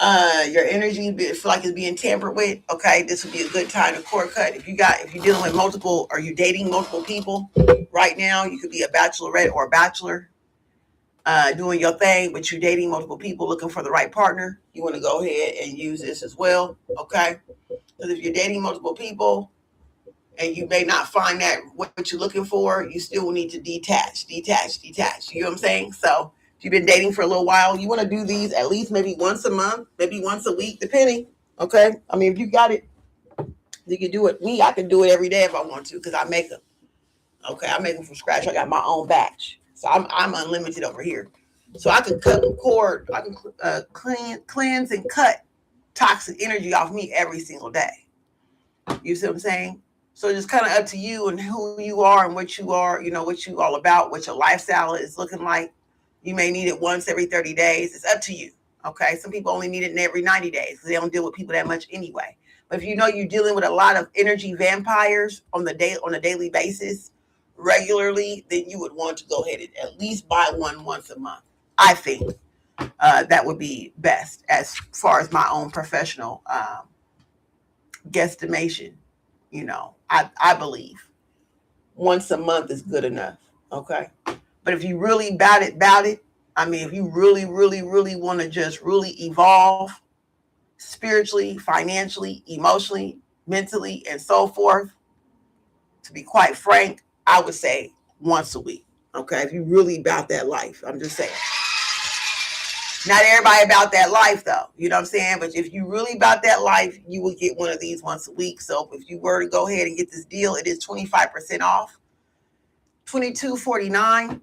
your energy feel like it's being tampered with. Okay, this would be a good time to cord cut. If you're dealing with multiple, or you're dating multiple people right now, you could be a bachelorette or a bachelor doing your thing, but you're dating multiple people looking for the right partner, you want to go ahead and use this as well. Okay. Because if you're dating multiple people and you may not find that what you're looking for, you still need to detach. You know what I'm saying? So if you've been dating for a little while, you want to do these at least maybe once a month, maybe once a week, depending. Okay. I mean, if you got it, you can do it. I can do it every day if I want to because I make them. Okay. I make them from scratch. I got my own batch. So I'm unlimited over here. So I can cut cord, I can cleanse and cut toxic energy off me every single day. You see what I'm saying? So it's kind of up to you and who you are and what you are, what you all about, what your lifestyle is looking like. You may need it once every 30 days. It's up to you. Okay. Some people only need it every 90 days because they don't deal with people that much anyway. But if you know you're dealing with a lot of energy vampires on a daily basis, regularly, then you would want to go ahead and at least buy one once a month. I think that would be best as far as my own professional guesstimation. I believe once a month is good enough. Okay. But if you really about it, I mean, if you really, really, really want to just really evolve spiritually, financially, emotionally, mentally, and so forth, to be quite frank, I would say once a week. Okay. If you really about that life, I'm just saying. Not everybody about that life though. You know what I'm saying? But if you really about that life, you will get one of these once a week. So if you were to go ahead and get this deal, it is 25% off. $22.49.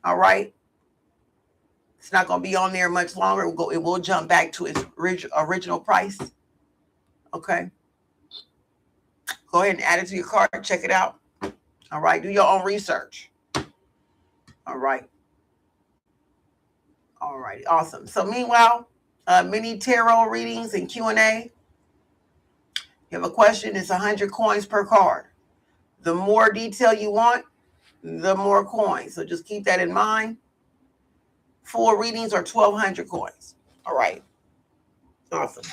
All right. It's not going to be on there much longer. It will jump back to its original price. Okay. Go ahead and add it to your cart. Check it out. All right. Do your own research. All right. All right. Awesome. So meanwhile, mini tarot readings and Q&A. You have a question, it's 100 coins per card. The more detail you want, the more coins. So just keep that in mind. Full readings are 1,200 coins. All right. Awesome.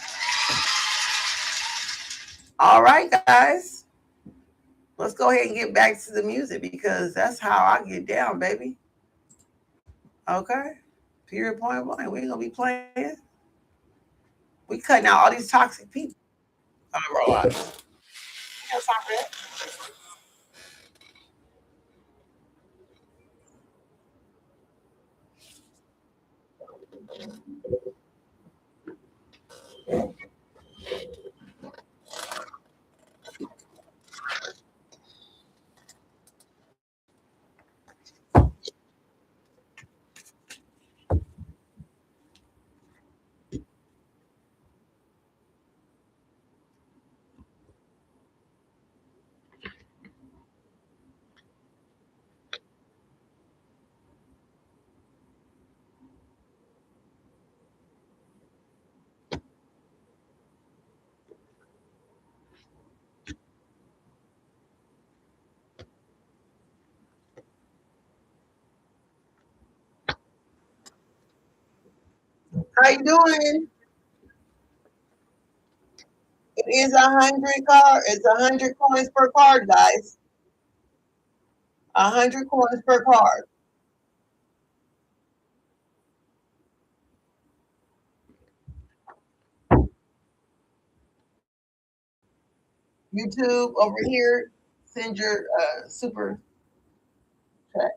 All right, guys. Let's go ahead and get back to the music because that's how I get down, baby. Okay. Period, point blank. We ain't going to be playing. We cutting out all these toxic people. I'm going to roll out. How you doing? It is 100 card. It's 100 coins per card, guys. 100 coins per card. YouTube over here. Send your super chat.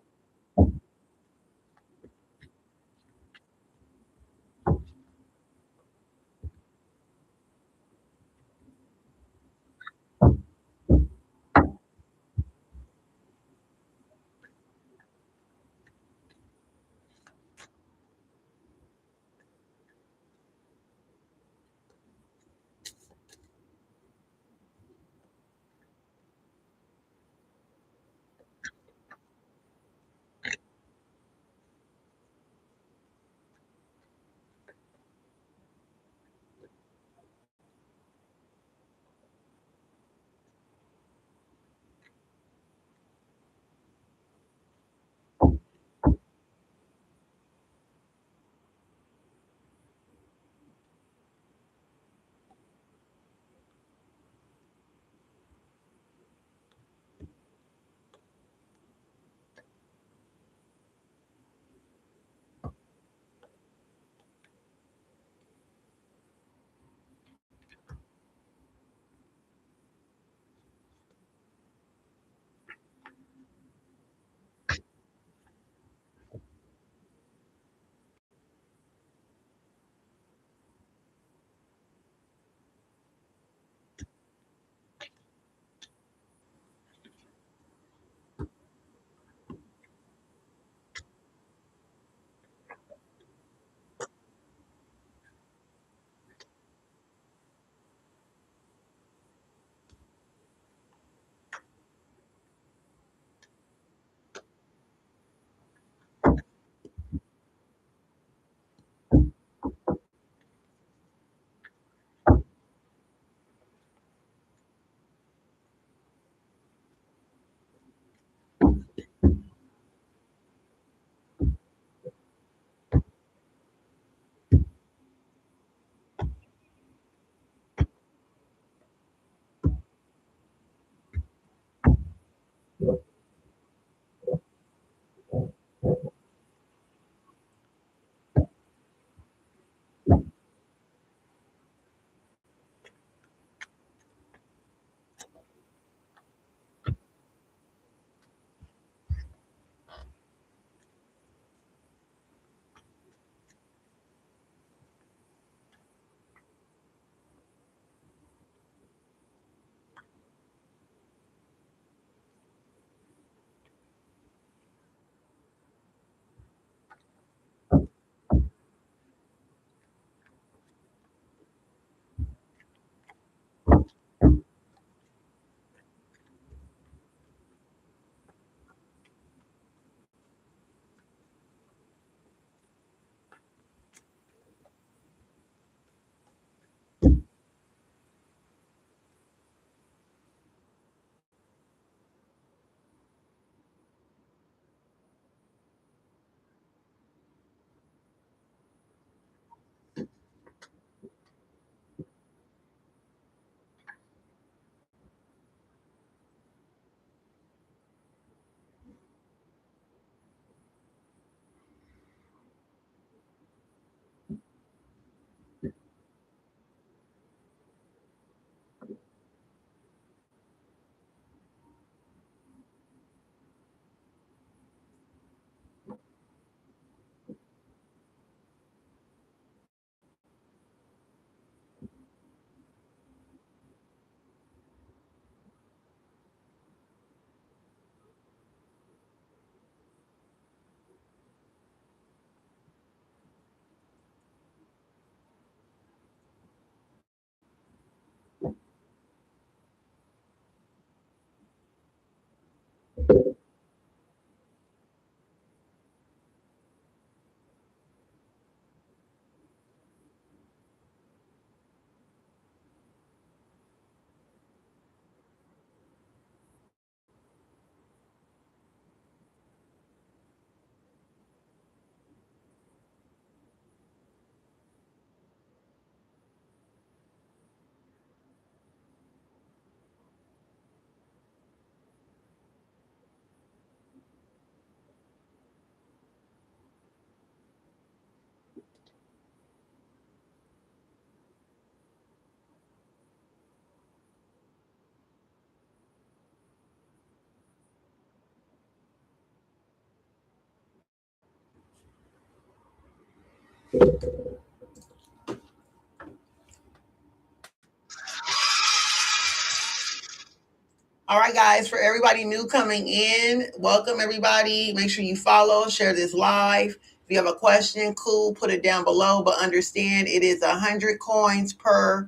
All right, guys, for everybody new coming in, welcome everybody. Make sure you follow, share this live. If you have a question, cool, put it down below, but understand it is 100 coins per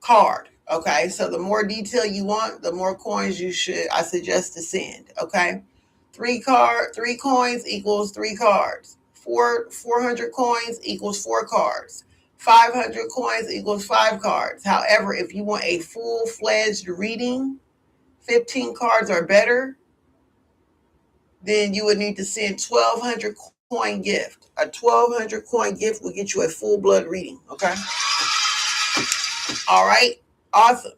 card. Okay, so the more detail you want, the more coins I suggest to send. Okay, three coins equals three cards. 400 coins equals four cards. 500 coins equals five cards. However, if you want a full-fledged reading, 15 cards or better, then you would need to send 1,200 coin gift. A 1,200 coin gift will get you a full blood reading. Okay. All right. Awesome.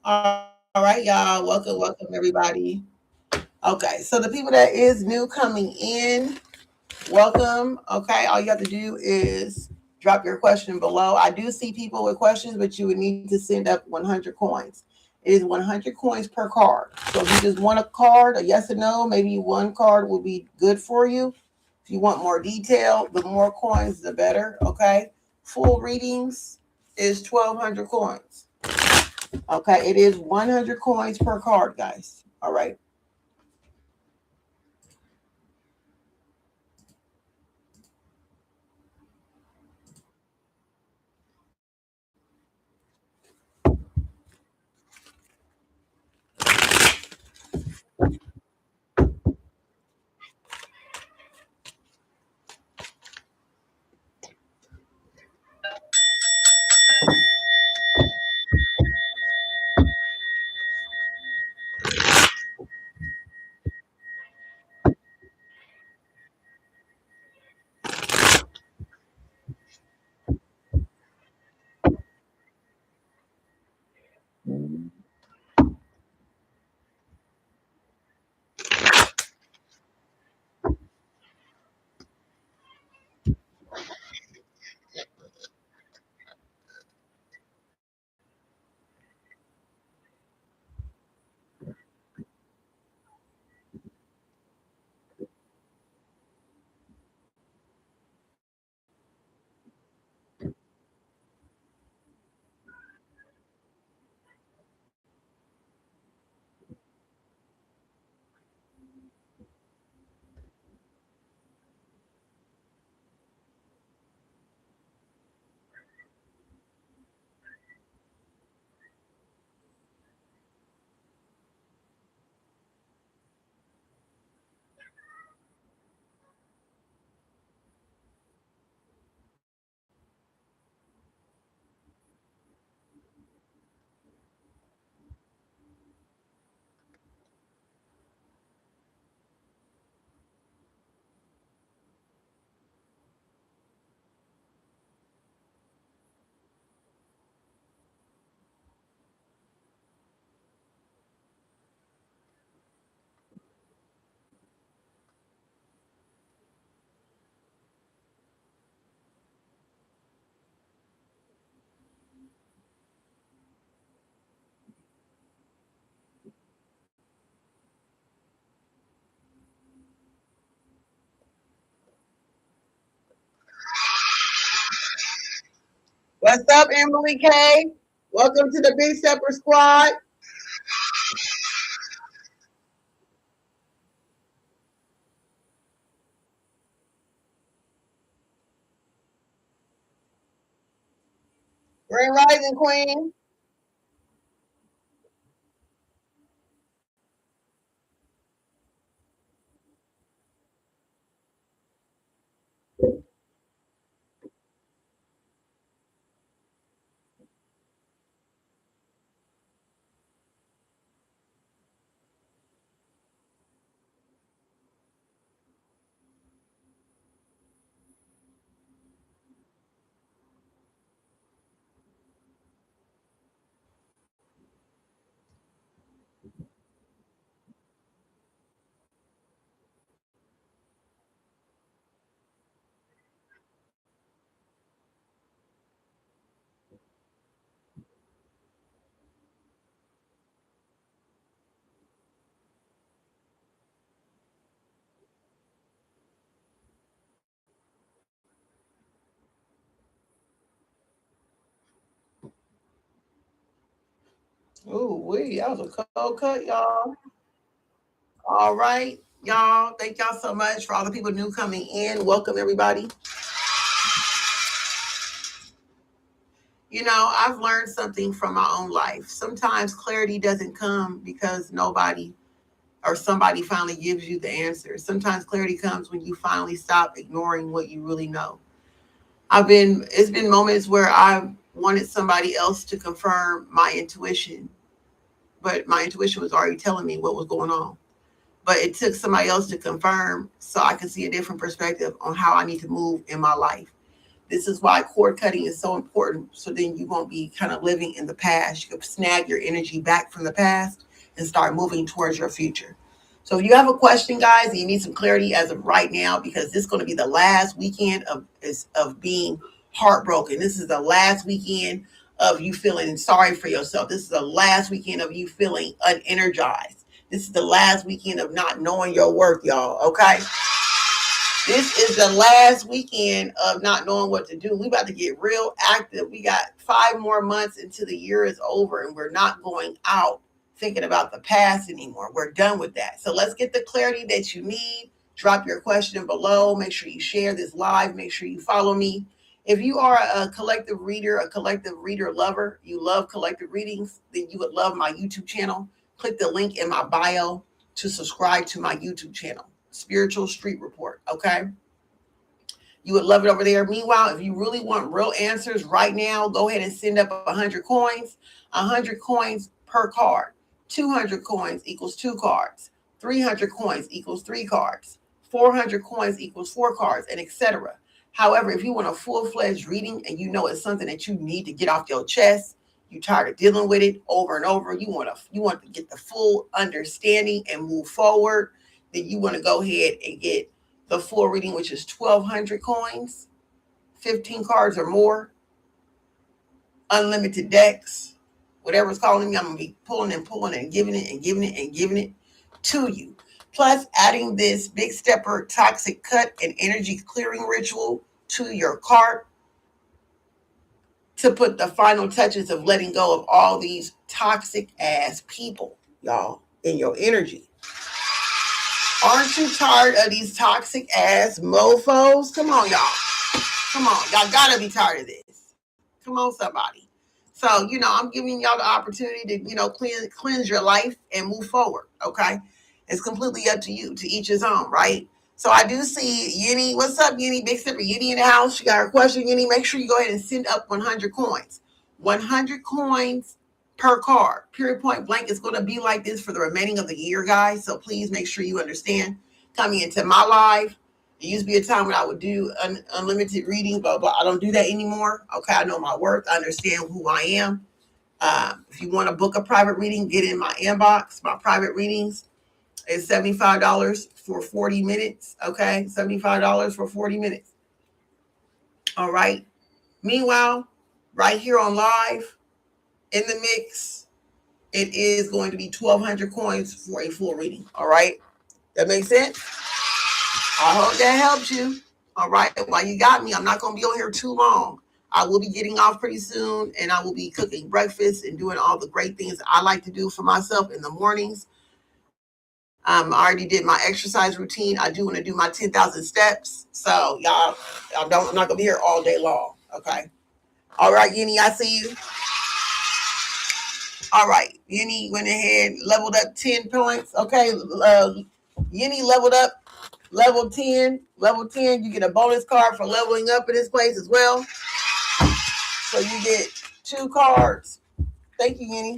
All right, y'all. Welcome everybody. Okay, so the people that is new coming in, Welcome. Okay, all you have to do is drop your question below. I do see people with questions, but you would need to send up 100 coins. It is 100 coins per card. So if you just want a card, a yes or no, maybe one card will be good for you. If you want more detail, the more coins, the better. Okay, full readings is 1,200 coins. Okay, it is 100 coins per card, guys. All right. What's up, Emily K? Welcome to the Big Stepper Squad. Grand Rising Queen. Ooh, that was a cold cut, y'all. All right, y'all. Thank y'all so much for all the people new coming in. Welcome, everybody. You know, I've learned something from my own life. Sometimes clarity doesn't come because nobody or somebody finally gives you the answer. Sometimes clarity comes when you finally stop ignoring what you really know. It's been moments where I've wanted somebody else to confirm my intuition, but my intuition was already telling me what was going on. But it took somebody else to confirm so I could see a different perspective on how I need to move in my life. This is why cord cutting is so important. So then you won't be kind of living in the past. You can snag your energy back from the past and start moving towards your future. So if you have a question, guys, and you need some clarity as of right now, because this is going to be the last weekend of being heartbroken. This is the last weekend of you feeling sorry for yourself. This is the last weekend of you feeling unenergized. This is the last weekend of not knowing your worth, y'all. Okay? This is the last weekend of not knowing what to do. We about to get real active. We got 5 more months until the year is over, and we're not going out thinking about the past anymore. We're done with that. So let's get the clarity that you need. Drop your question below. Make sure you share this live. Make sure you follow me. If you are a collective reader lover, you love collective readings, then you would love my YouTube channel. Click the link in my bio to subscribe to my YouTube channel, Spiritual Street Report. Okay? You would love it over there. Meanwhile, if you really want real answers right now, go ahead and send up 100 coins. 100 coins per card. 200 coins equals 2 cards. 300 coins equals 3 cards. 400 coins equals 4 cards, and etc. However, if you want a full-fledged reading and you know it's something that you need to get off your chest, you're tired of dealing with it over and over, you want to get the full understanding and move forward, then you want to go ahead and get the full reading, which is 1,200 coins, 15 cards or more, unlimited decks, whatever's calling me. I'm going to be pulling and giving it to you. Plus, adding this Big Stepper toxic cut and energy clearing ritual to your cart to put the final touches of letting go of all these toxic ass people, y'all, in your energy. Aren't you tired of these toxic ass mofos? Come on, y'all. Come on. Y'all gotta be tired of this. Come on, somebody. So, I'm giving y'all the opportunity to, cleanse your life and move forward, okay? It's completely up to you, to each his own, right? So I do see Yeni. What's up, Yeni? Big Stepper Yeni in the house. She got her question, Yeni. Make sure you go ahead and send up 100 coins. 100 coins per card. Period, point blank. It's going to be like this for the remaining of the year, guys. So please make sure you understand. Coming into my live, it used to be a time when I would do unlimited readings, but I don't do that anymore. Okay, I know my worth. I understand who I am. If you want to book a private reading, get in my inbox. My private readings is $75 for 40 minutes. Okay, $75 for 40 minutes. All right. Meanwhile, right here on live, in the mix, it is going to be 1,200 coins for a full reading. All right. That makes sense? I hope that helps you. All right. While you got me, I'm not going to be on here too long. I will be getting off pretty soon, and I will be cooking breakfast and doing all the great things I like to do for myself in the mornings. I already did my exercise routine. I do want to do my 10,000 steps. So, y'all, I'm not going to be here all day long. Okay. All right, Yeni, I see you. All right. Yeni went ahead, leveled up 10 points. Okay. Yeni leveled up. Level 10, you get a bonus card for leveling up in this place as well. So you get 2 cards. Thank you, Yeni.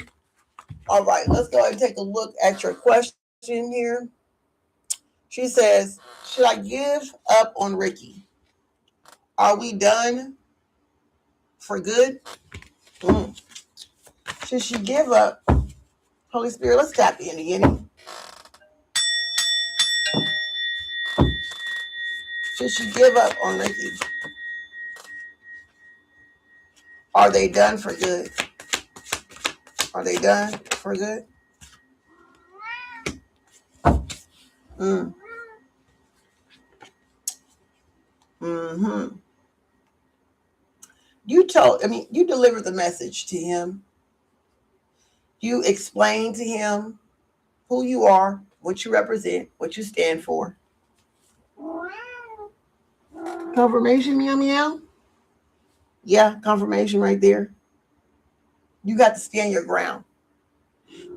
All right, let's go ahead and take a look at your question here. She says, should I give up on Ricky? Are we done for good? Should she give up? Holy Spirit, let's tap into Yeni. Should she give up on Ricky? Are they done for good? Are they done for good? You delivered the message to him. You explained to him who you are, what you represent, what you stand for. Confirmation, meow meow. Yeah, confirmation right there. You got to stand your ground.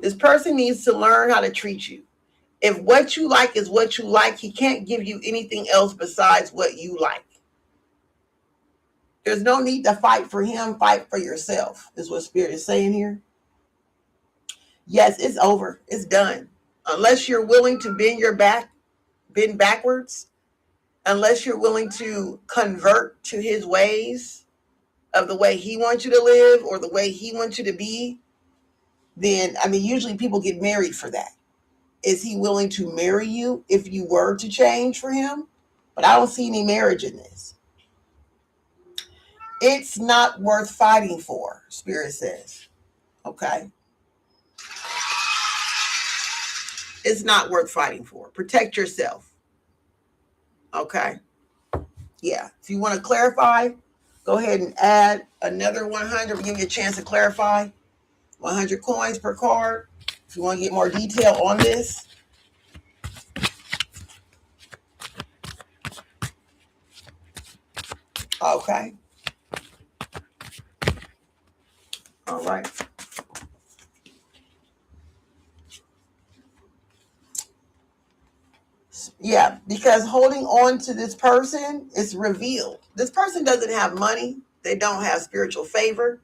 This person needs to learn how to treat you. If what you like is what you like, he can't give you anything else besides what you like. There's no need to fight for him, fight for yourself, is what Spirit is saying here. Yes, it's over. It's done. Unless you're willing to bend backwards, unless you're willing to convert to his ways of the way he wants you to live or the way he wants you to be, then, usually people get married for that. is he willing to marry you if you were to change for him? But I don't see any marriage in this. It's not worth fighting for, Spirit says. Okay? It's not worth fighting for. Protect yourself. Okay? Yeah. If you want to clarify, go ahead and add another 100. We'll give you a chance to clarify. 100 coins per card. If you want to get more detail on this. Okay. All right. Yeah, because holding on to this person is revealed. This person doesn't have money. They don't have spiritual favor.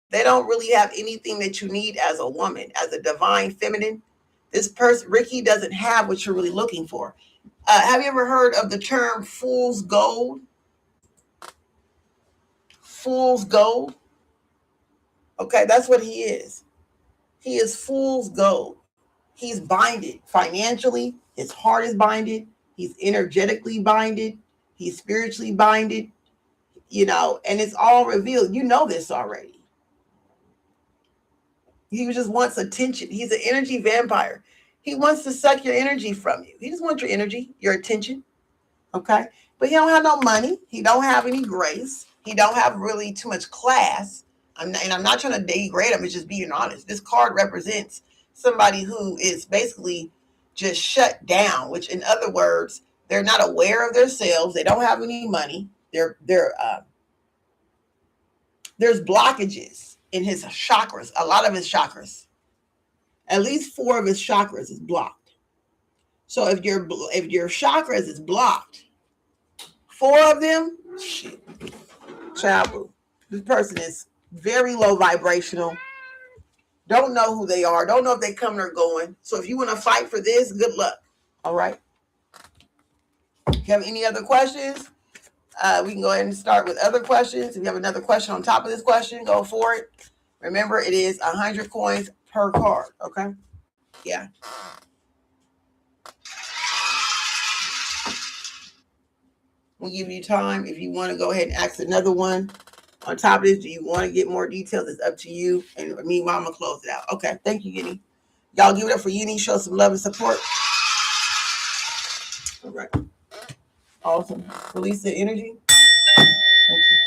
They don't really have anything that you need as a woman, as a divine feminine. This person, Ricky, doesn't have what you're really looking for. Have you ever heard of the term fool's gold? Fool's gold? Okay, that's what he is. He is fool's gold. He's binded financially. His heart is binded. He's energetically binded. He's spiritually binded, and it's all revealed. You know this already. He just wants attention. He's an energy vampire. He wants to suck your energy from you. He just wants your energy, your attention. Okay. But he don't have no money. He don't have any grace. He don't have really too much class. I'm not trying to degrade him. It's just being honest. This card represents somebody who is basically just shut down, which in other words, they're not aware of themselves. They don't have any money. There's blockages in his chakras. A lot of his chakras. At least 4 of his chakras is blocked. So if your chakras is blocked, 4 of them, shit, child, this person is very low vibrational. Don't know who they are. Don't know if they coming or going. So if you want to fight for this, good luck. All right. If you have any other questions, we can go ahead and start with other questions. If you have another question on top of this question, go for it. Remember, it is 100 coins per card. Okay. Yeah. We'll give you time. If you want to go ahead and ask another one on top of this, do you want to get more details? It's up to you. And meanwhile, I'm going to close it out. Okay. Thank you, Uni. Y'all give it up for Uni. Show some love and support. All right. Awesome. Release the energy. Thank you.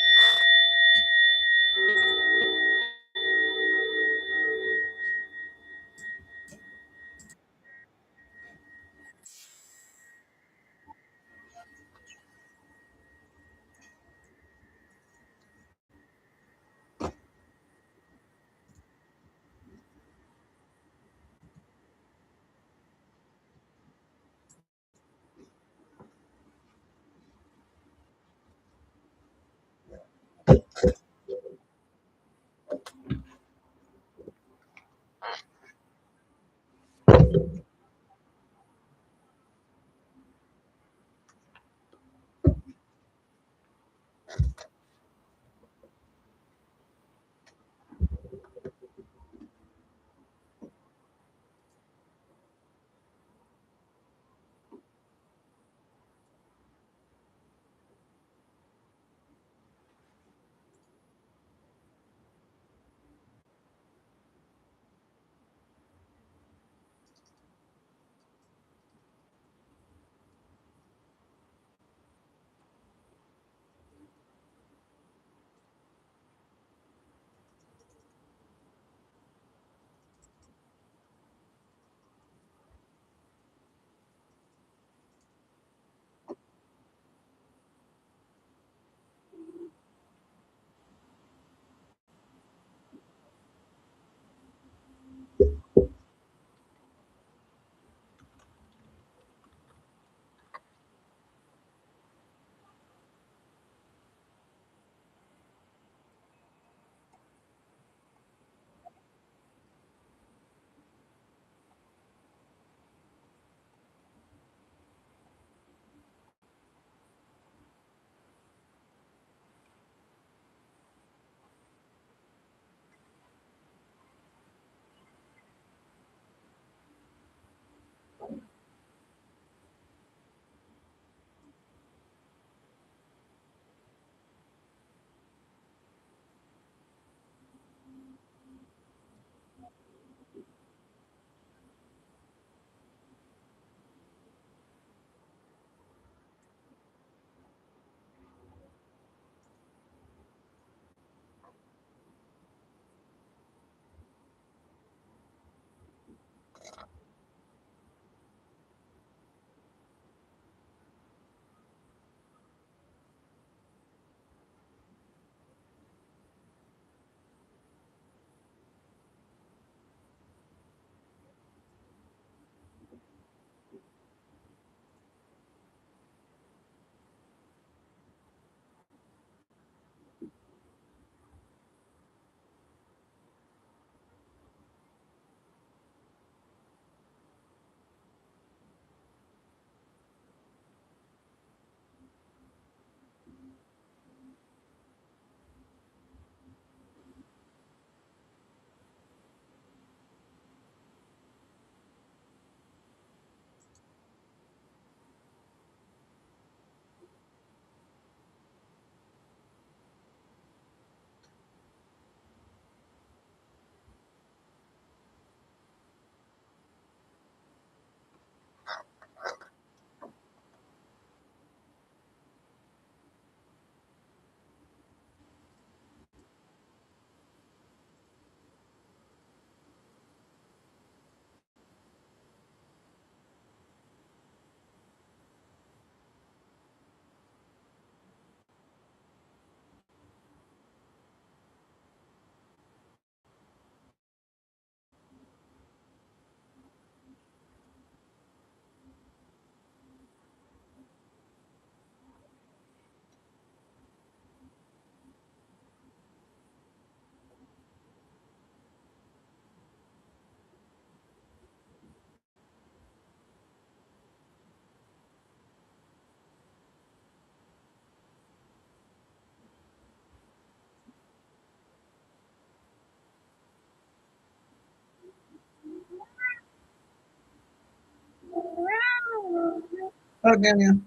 Oh, damn you.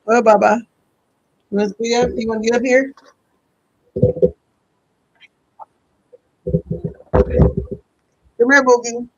Oh, Baba. You want to get up? You want to get up here? Come here, Boogie.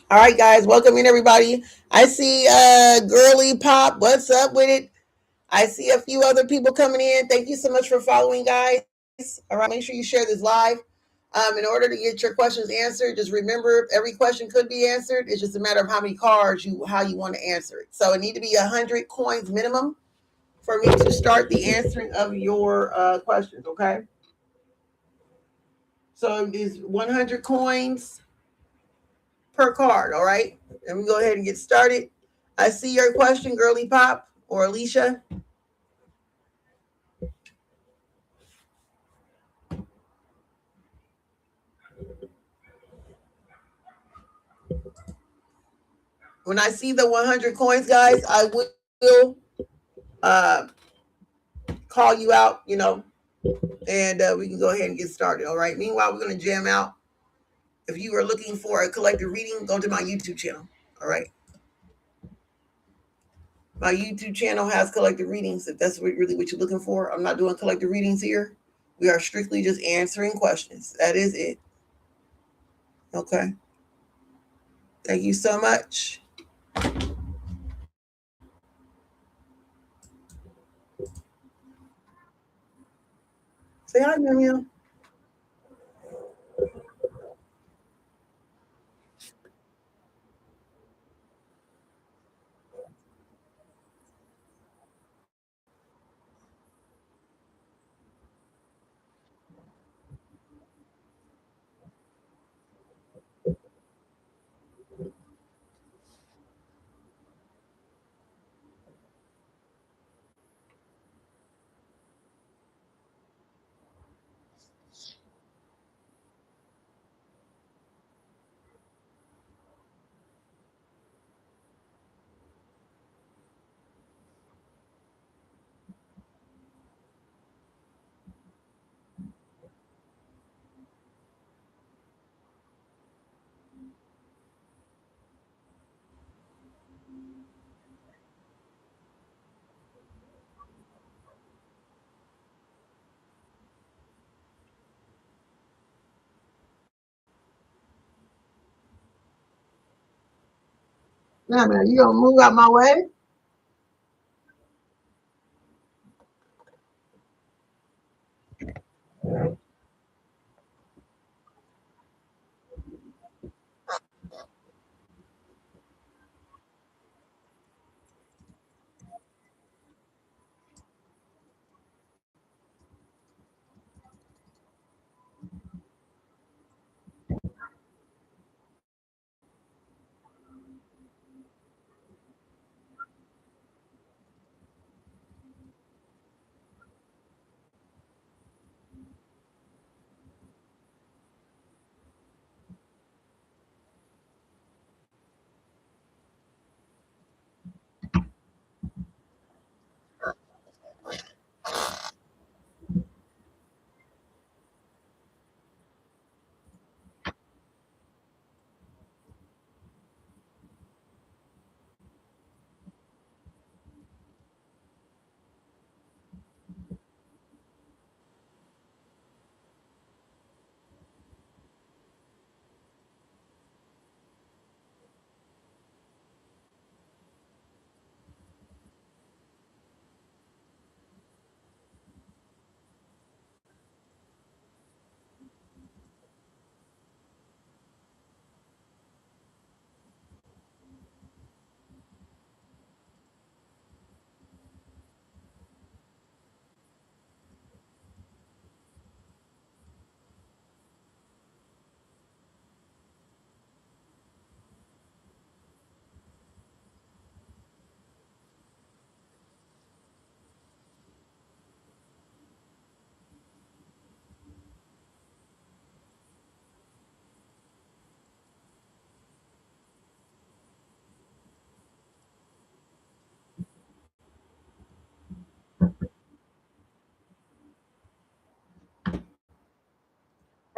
All right, guys. Welcome in, everybody. I see Girly Pop. What's up with it? I see a few other people coming in. Thank you so much for following, guys. All right, make sure you share this live. In order to get your questions answered, just remember every question could be answered. It's just a matter of how many cards how you want to answer it. So it need to be 100 coins minimum for me to start the answering of your questions. Okay. So it is 100 coins per card. All right. And we go ahead and get started. I see your question, Girly Pop or Alicia. When I see the 100 coins, guys, I will uh, call you out, and we can go ahead and get started. All right. Meanwhile, we're going to jam out. If you are looking for a collective reading, go to my YouTube channel. All right. My YouTube channel has collective readings. If that's really what you're looking for, I'm not doing collective readings here. We are strictly just answering questions. That is it. Okay. Thank you so much. Say hi, Miriam. Yeah, man, you gonna move out my way?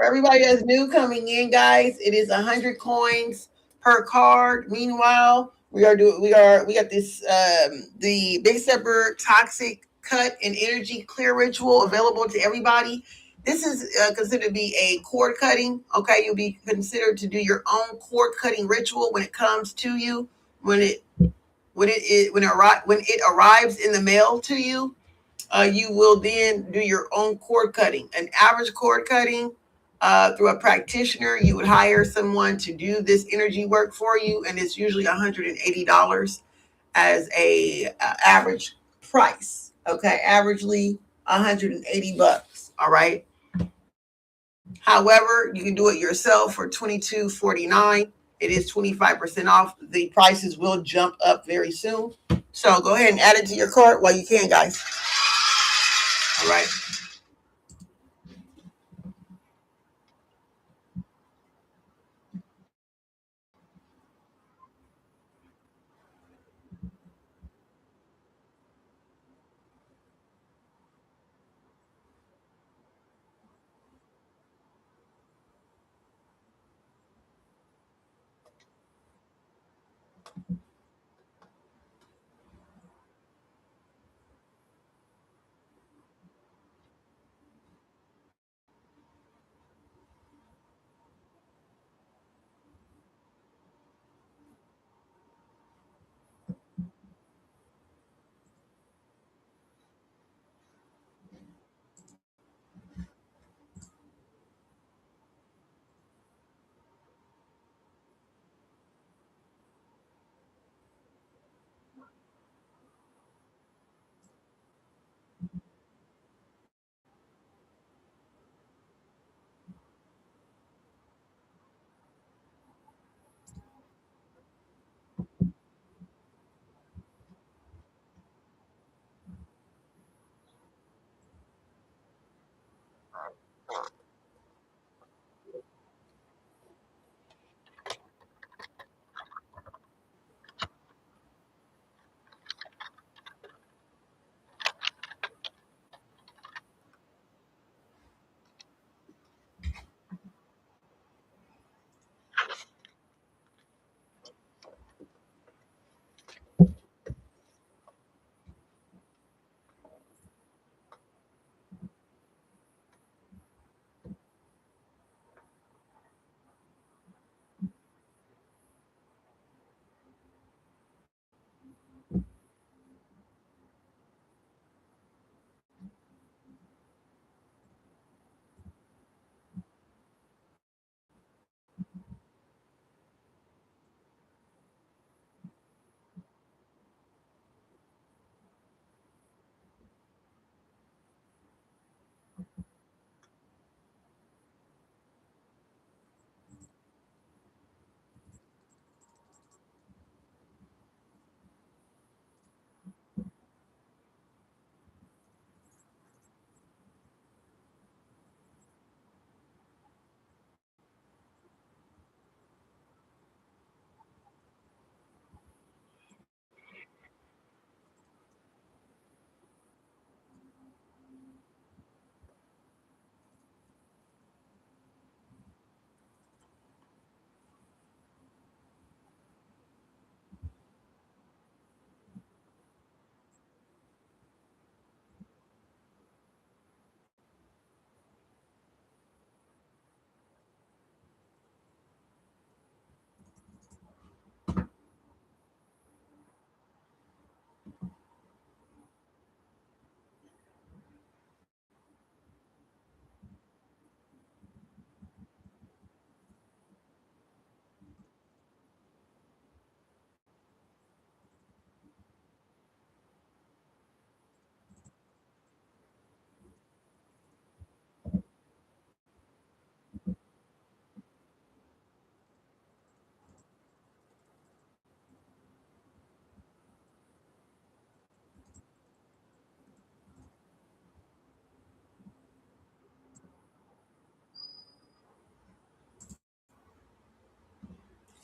everybody that's new coming in, guys, it is 100 coins per card. Meanwhile, we got this the Big Stepper Toxic Cut and Energy Clear Ritual available to everybody. This is considered to be a cord cutting. Okay, you'll be considered to do your own cord cutting ritual when it comes to you. When it when it arrives in the mail to you, you will then do your own cord cutting. An average cord cutting through a practitioner, you would hire someone to do this energy work for you, and it's usually $180 as a average price. Okay, averagely $180. All right. However, you can do it yourself for $22.49. It is 25% off. The prices will jump up very soon. So go ahead and add it to your cart while you can, guys. All right.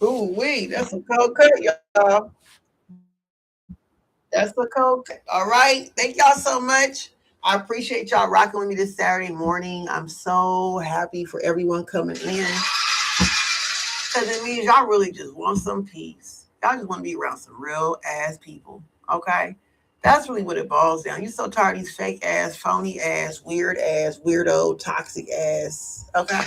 Ooh, wee, that's a cold cut, y'all. That's a cold cut. All right. Thank y'all so much. I appreciate y'all rocking with me this Saturday morning. I'm so happy for everyone coming in because it means y'all really just want some peace. Y'all just want to be around some real ass people. Okay. That's really what it boils down. You're so tired of these fake ass, phony ass, weirdo, toxic ass. Okay.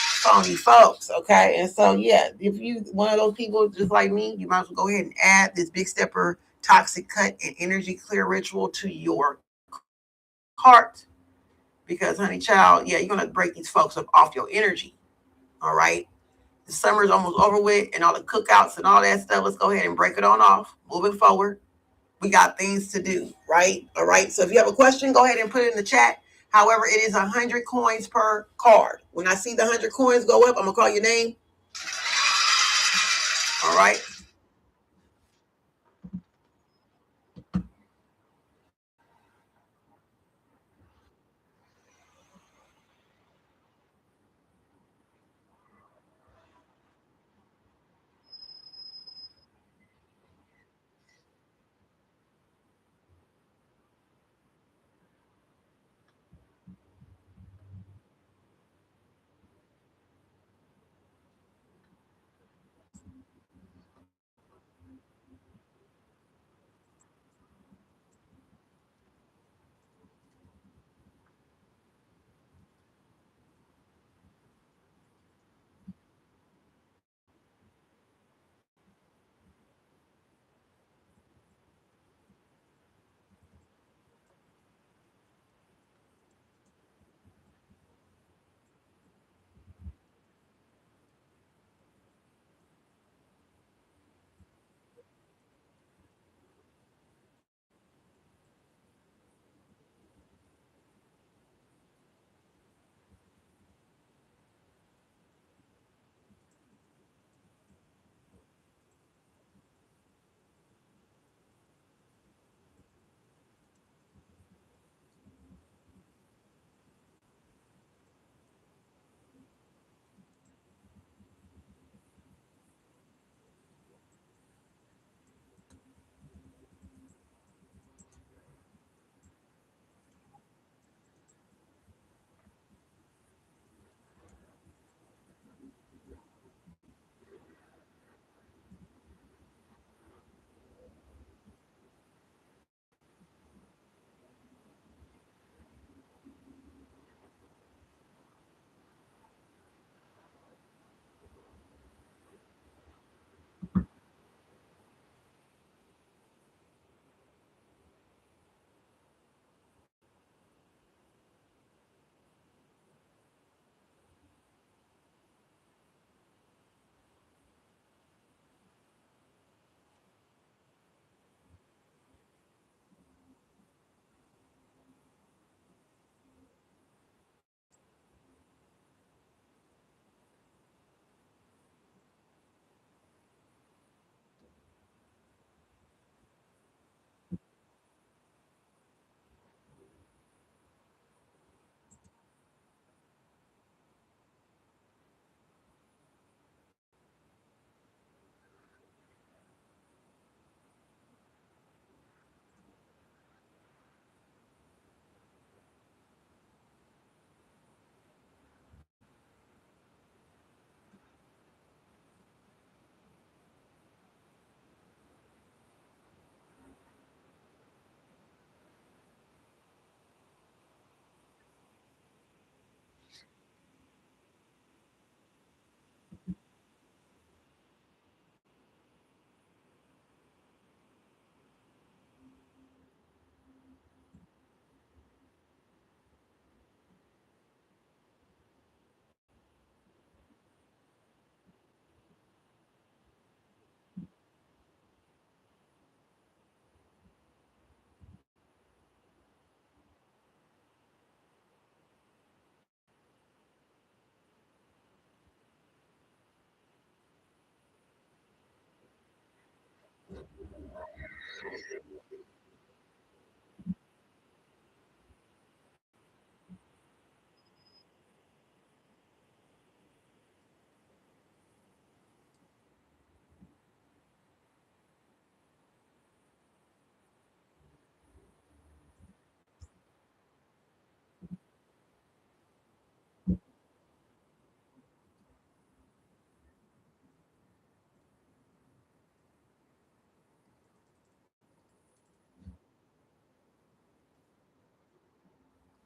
Phony folks. Okay. And so, yeah, if you one of those people just like me, you might as well go ahead and add this Big Stepper toxic cut and energy clear ritual to your heart. Because, honey, child, yeah, you're going to break these folks up off your energy. All right. The summer's almost over with and all the cookouts and all that stuff. Let's go ahead and break it on off. Moving forward, we got things to do, right? All right. So if you have a question, go ahead and put it in the chat. However, it is 100 coins per card. When I see the 100 coins go up, I'm going to call your name. All right.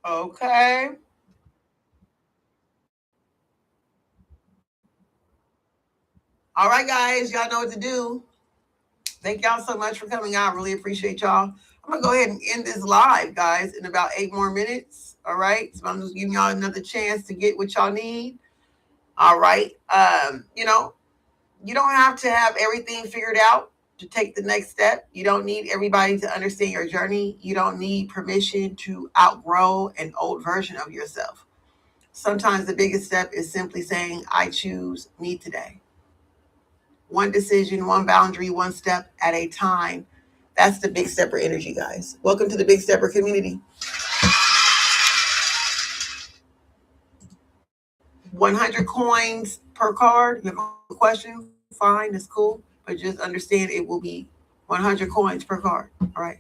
Okay. All right, guys. Y'all know what to do. Thank y'all so much for coming out. Really appreciate y'all. I'm going to go ahead and end this live, guys, in about 8 more minutes. All right. So I'm just giving y'all another chance to get what y'all need. All right. You know, you don't have to have everything figured out to take the next step. You don't need everybody to understand your journey. You don't need permission to outgrow an old version of yourself. Sometimes the biggest step is simply saying, I choose me today. One decision, one boundary, one step at a time. That's the Big Stepper energy, guys. Welcome to the Big Stepper community. 100 coins per card. You have a question? Fine, it's cool. But just understand it will be 100 coins per card. All right.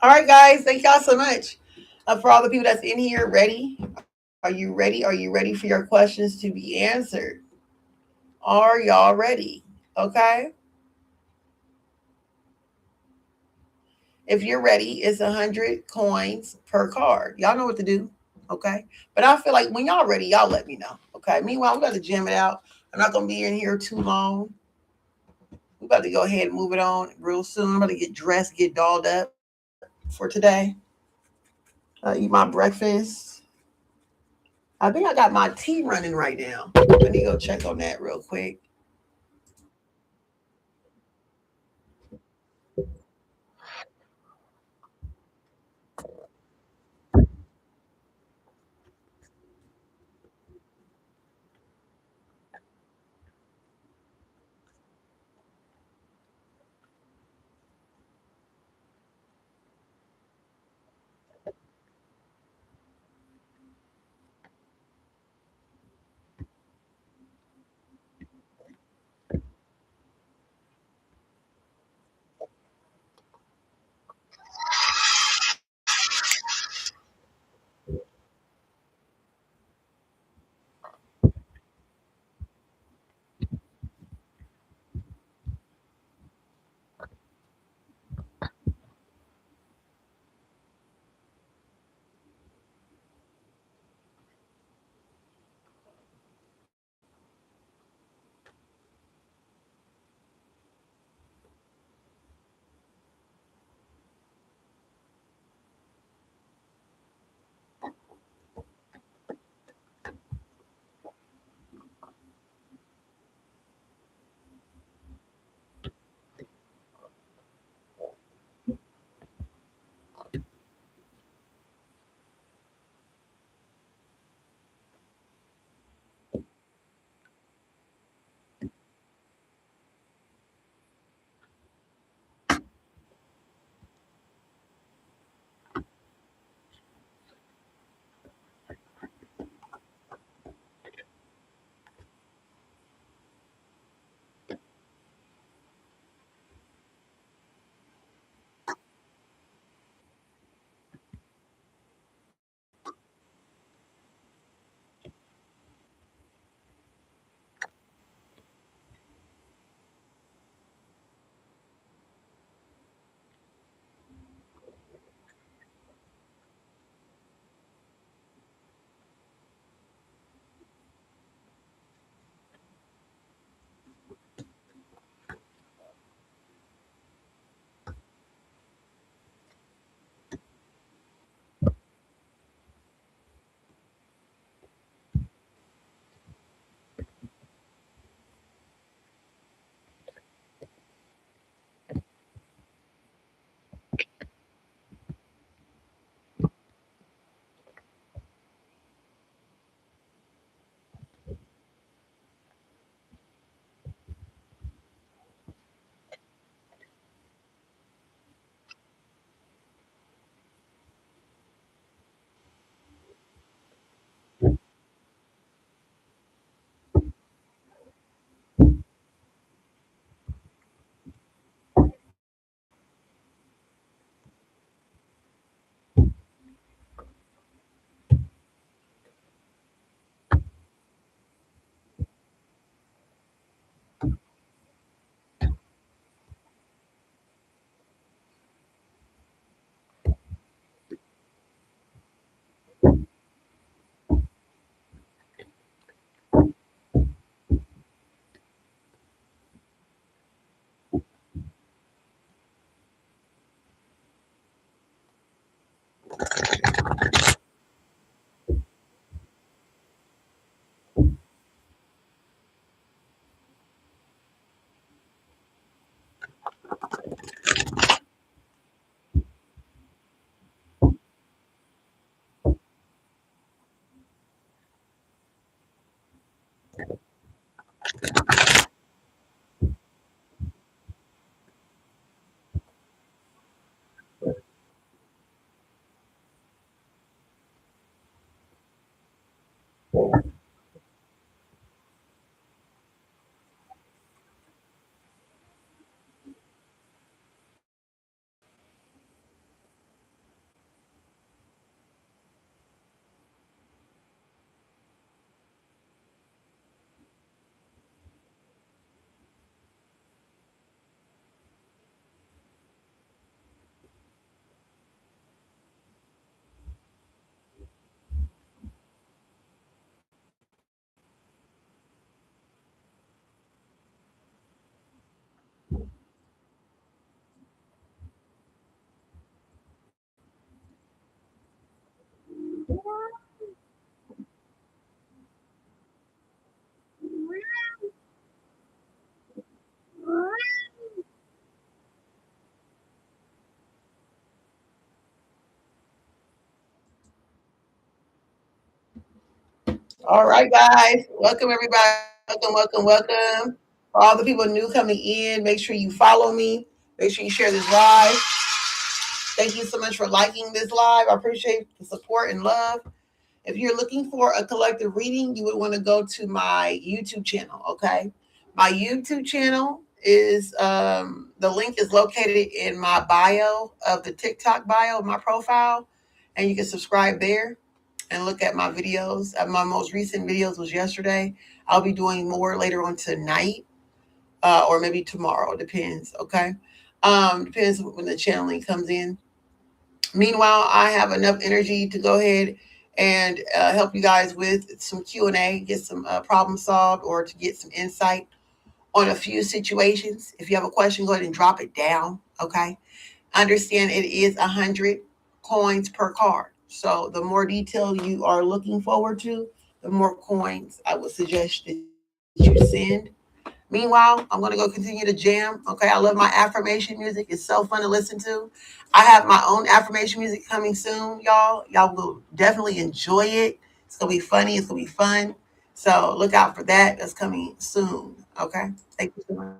All right, guys. Thank y'all so much for all the people that's in here. Ready? Are you ready? Are you ready for your questions to be answered? Are y'all ready? Okay. If you're ready, it's 100 coins per card. Y'all know what to do. Okay. But I feel like when y'all ready, y'all let me know. Okay. Meanwhile, we got to jam it out. I'm not going to be in here too long. We about to go ahead and move it on real soon. I'm about to get dressed, get dolled up for today. Eat my breakfast. I think I got my tea running right now. I need to go check on that real quick. All right, guys. Welcome, everybody. Welcome, welcome, welcome. For all the people new coming in, make sure you follow me. Make sure you share this live. Thank you so much for liking this live. I appreciate the support and love. If you're looking for a collective reading, you would want to go to my YouTube channel. Okay, my YouTube channel is the link is located in my bio of the TikTok bio of my profile, and you can subscribe there and look at my videos. My most recent videos was yesterday. I'll be doing more later on tonight, or maybe tomorrow. Depends. Okay, depends when the channeling comes in. Meanwhile, I have enough energy to go ahead and help you guys with some Q&A, get some problem solved, or to get some insight on a few situations. If you have a question, go ahead and drop it down. Okay. Understand it is 100 coins per card. So the more detail you are looking forward to, the more coins I would suggest that you send. Meanwhile, I'm going to go continue to jam. Okay. I love my affirmation music. It's so fun to listen to. I have my own affirmation music coming soon, y'all. Y'all will definitely enjoy it. It's going to be funny. It's going to be fun. So look out for that. That's coming soon. Okay. Thank you so much.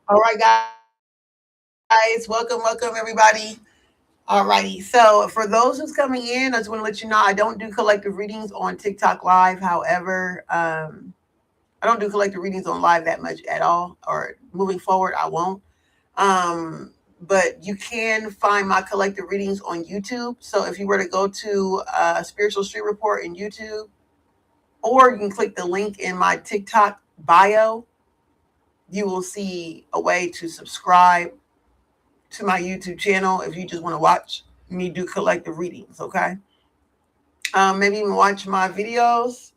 All right, guys, welcome everybody. All righty. So for those who's coming in, I just want to let you know I don't do collective readings on TikTok Live. However, I don't do collective readings on live that much at all. Or moving forward, I won't. But you can find my collective readings on YouTube. So if you were to go to Spiritual Street Report in YouTube, or you can click the link in my TikTok bio, you will see a way to subscribe to my YouTube channel if you just want to watch me do collective readings. Okay. Maybe even watch my videos,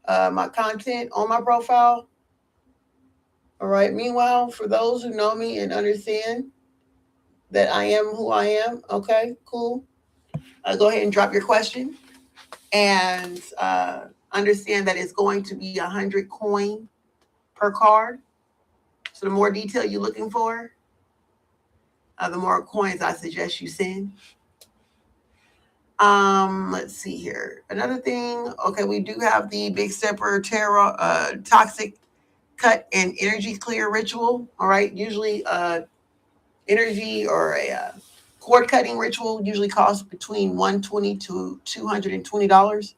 my content on my profile. All right. Meanwhile, for those who know me and understand that I am who I am, okay, cool. Go ahead and drop your question and understand that it's going to be 100 coin per card. So the more detail you're looking for, the more coins I suggest you send. Let's see here. Another thing, okay, we do have the Big Stepper Tarot Toxic Cut and Energy Clear Ritual. All right, usually energy or a cord cutting ritual usually costs between $120 to $220.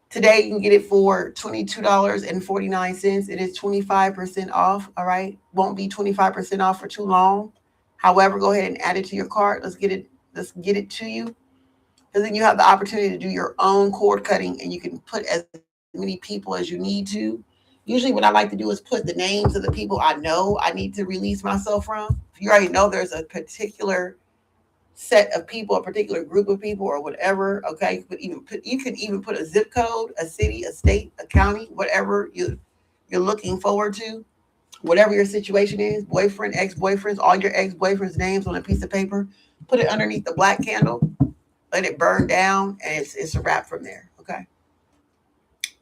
Today you can get it for $22.49. It is 25% off. All right, won't be 25% off for too long. However, go ahead and add it to your cart. Let's get it. Let's get it to you. Because then you have the opportunity to do your own cord cutting and you can put as many people as you need to. Usually, what I like to do is put the names of the people I know I need to release myself from. If you already know there's a particular set of people, a particular group of people, or whatever, okay, but you can even put a zip code, a city, a state, a county, whatever you're looking forward to, whatever your situation is, boyfriend, ex-boyfriends, all your ex-boyfriends' names on a piece of paper, put it underneath the black candle, let it burn down, and it's a wrap from there. Okay.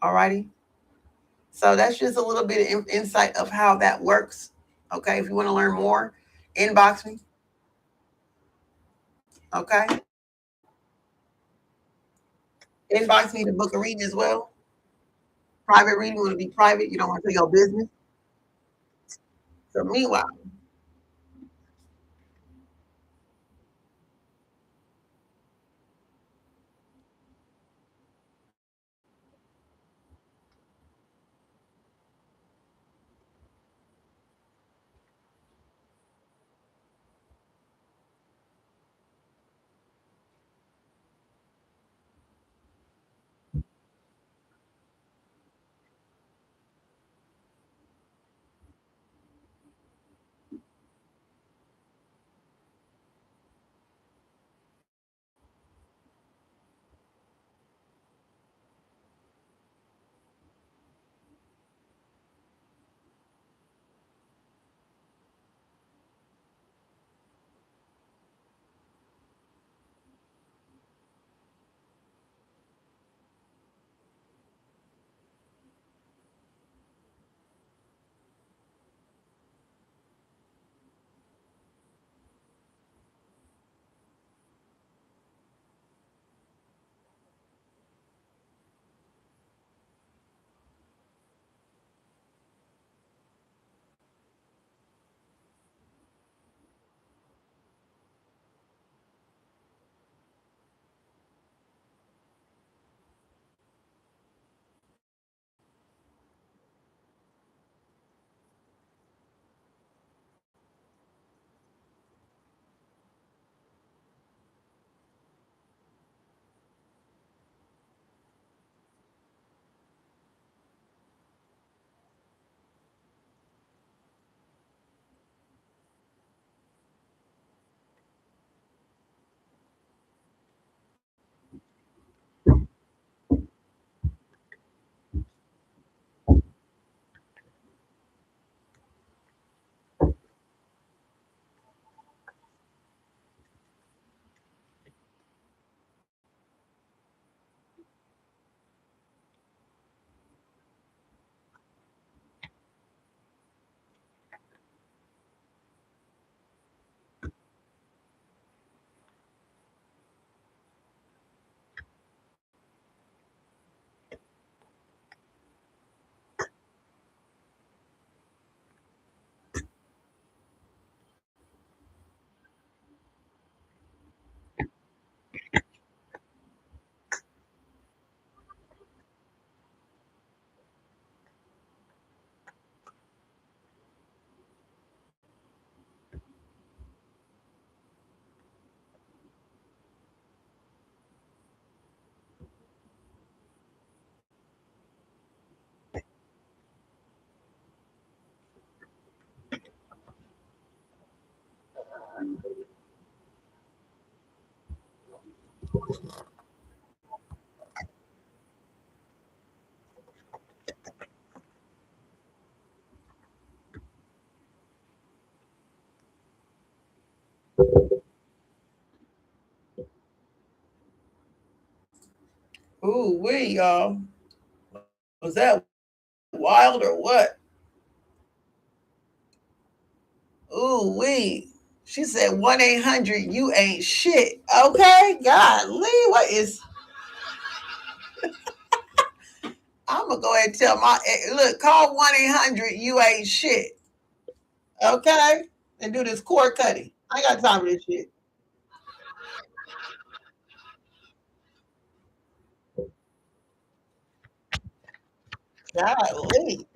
All righty. So that's just a little bit of insight of how that works. Okay. If you want to learn more, inbox me. Okay. Inbox me to book a reading as well. Private reading, want to be private. You don't want to tell your business. So meanwhile, Ooh, wee, y'all. Was that wild or what? Ooh, wee. She said 1-800, you ain't shit. Okay, golly, what is. I'm gonna go ahead and tell my look, call 1-800, you ain't shit. Okay? And do this cord cutting. I ain't got time for this shit. Golly.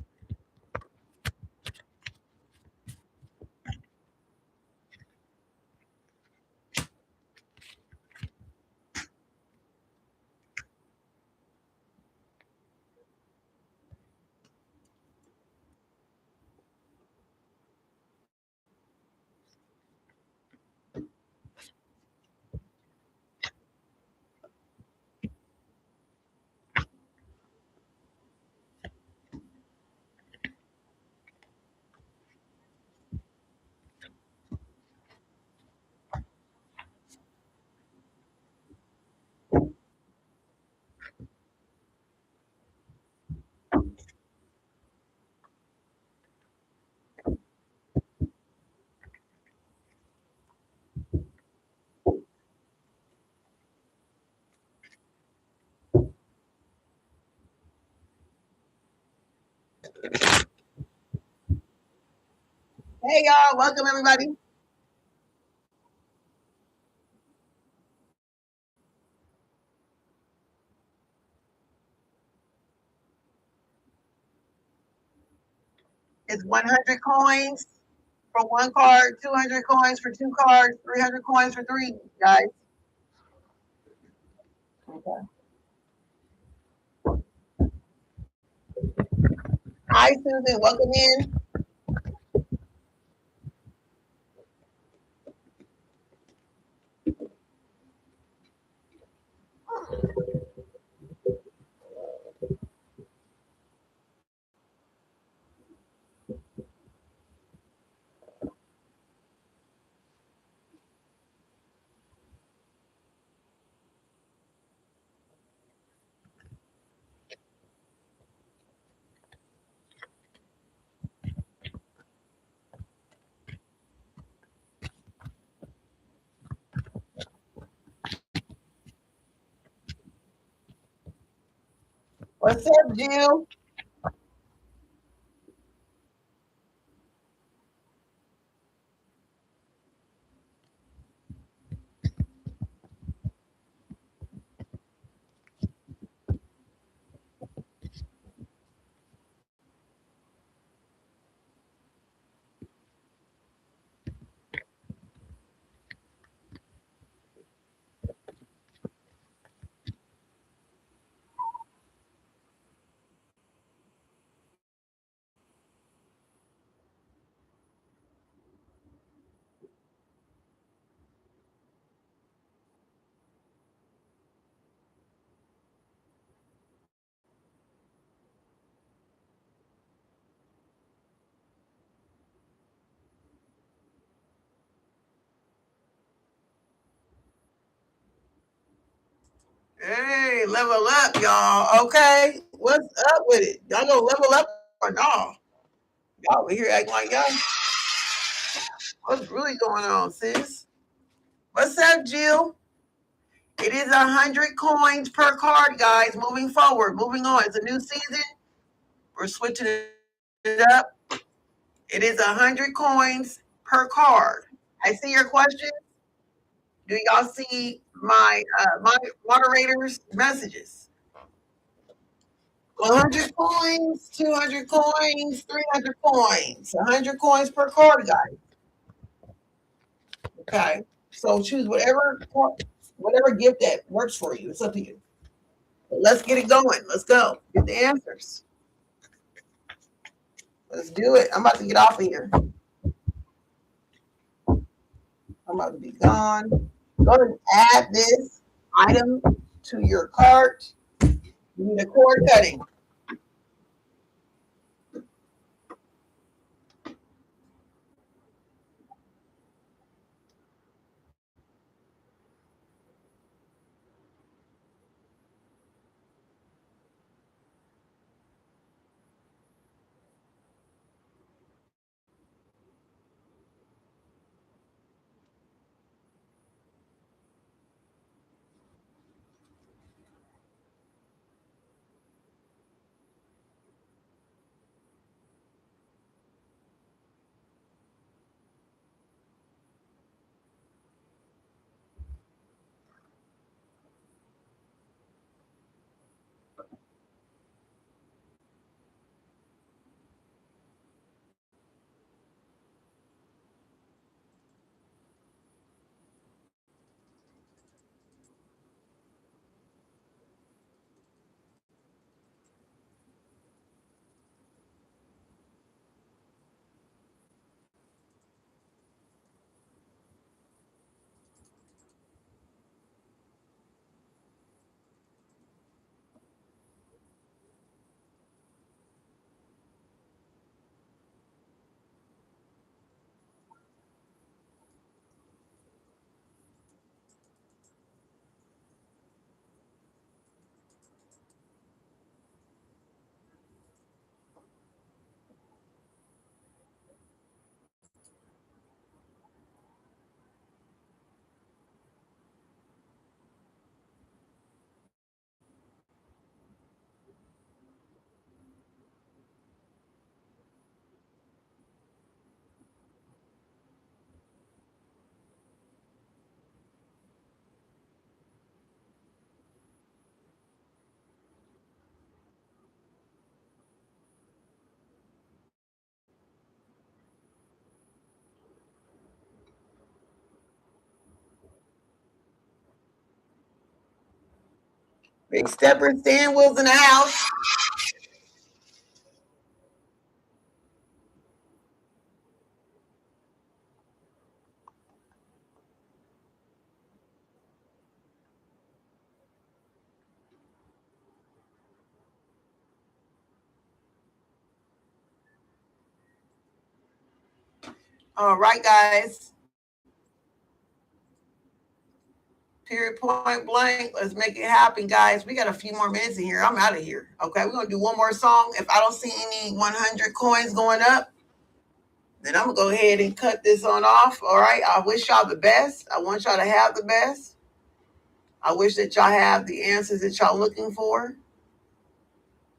Hey y'all, welcome everybody. It's 100 coins for one card, 200 coins for two cards, 300 coins for three, guys. Okay. Hi, Susan. Welcome in. What's up, Jill? Hey, level up, y'all. Okay, what's up with it? Y'all gonna level up or no? Y'all over here acting like y'all. What's really going on, sis? What's up, Jill? It is 100 coins per card, guys. Moving forward, moving on. It's a new season. We're switching it up. It is 100 coins per card. I see your question. Do y'all see my moderators' messages? 100 coins, 200 coins, 300 coins, 100 coins per card, guys. Okay. So choose whatever gift that works for you. It's up to you. But let's get it going. Let's go. Get the answers. Let's do it. I'm about to get off of here. I'm about to be gone. Go ahead and add this. item to your cart. You need a cord cutting. Big Stepper Stan Will's in the house. All right, guys. Period, point blank. Let's make it happen, guys. We got a few more minutes in here. I'm out of here. Okay, we're gonna do one more song. If I don't see any 100 coins going up, then I'm gonna go ahead and cut this on off. All right. I wish y'all the best. I want y'all to have the best. I wish that y'all have the answers that y'all looking for.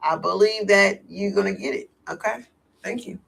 I believe that you're gonna get it. Okay. Thank you.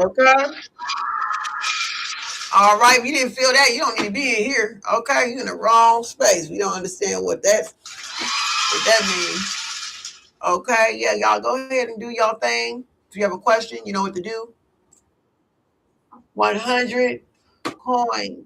Okay. All right. If you didn't feel that, you don't need to be in here. Okay. You're in the wrong space. We don't understand what that means. Okay. Yeah, y'all go ahead and do y'all thing. If you have a question, you know what to do. 100 coin.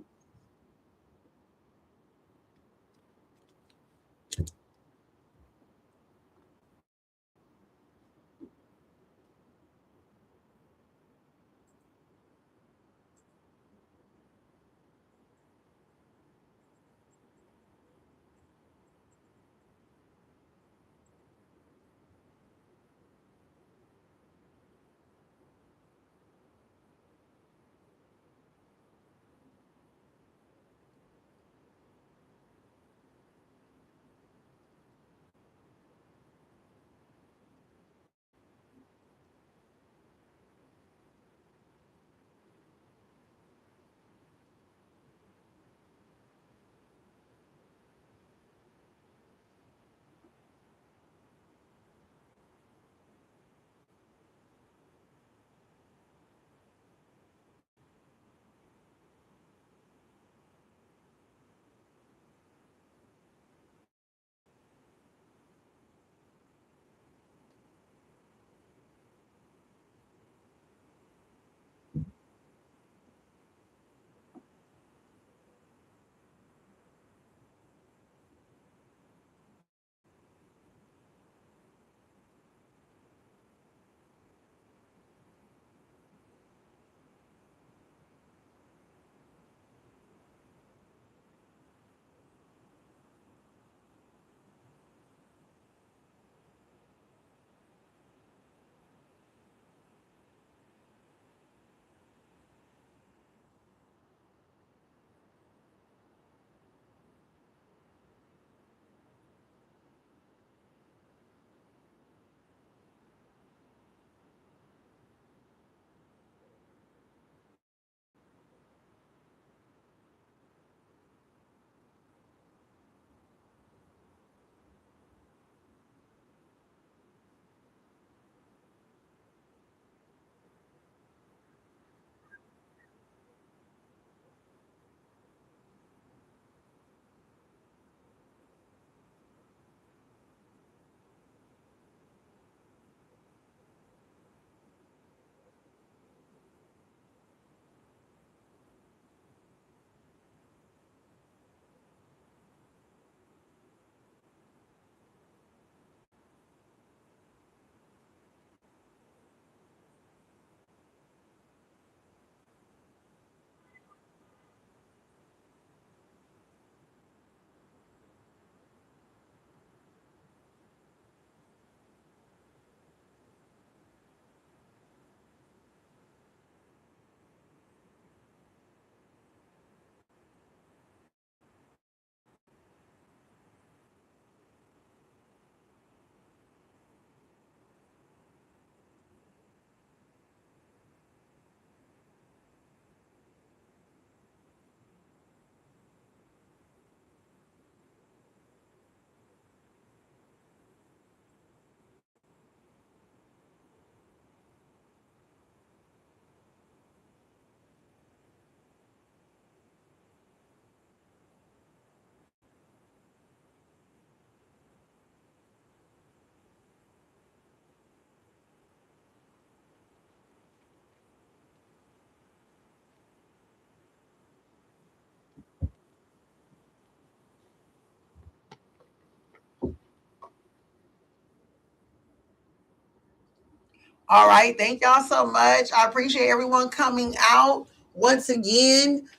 All right. Thank y'all so much. I appreciate everyone coming out once again.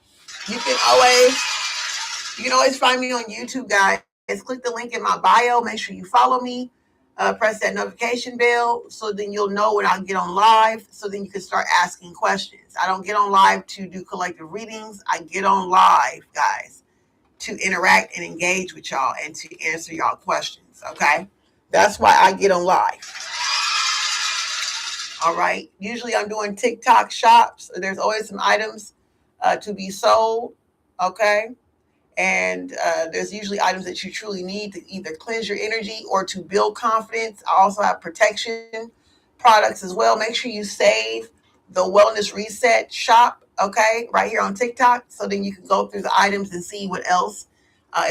You can always you can always find me on YouTube, guys. Click the link in my bio. Make sure you follow me. Press that notification bell so then you'll know when I get on live. So then you can start asking questions. I don't get on live to do collective readings. I get on live, guys, to interact and engage with y'all and to answer y'all questions. Okay, that's why I get on live. All right. Usually I'm doing TikTok shops. There's always some items to be sold. Okay. And there's usually items that you truly need to either cleanse your energy or to build confidence. I also have protection products as well. Make sure you save the Wellness Reset shop, okay, right here on TikTok. So then you can go through the items and see what else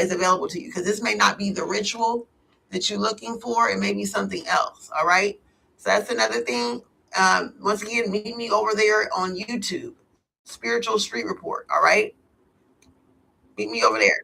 is available to you. Because this may not be the ritual that you're looking for, it may be something else, all right? So that's another thing. Once again, meet me over there on YouTube, Spiritual Street Report, all right? Meet me over there.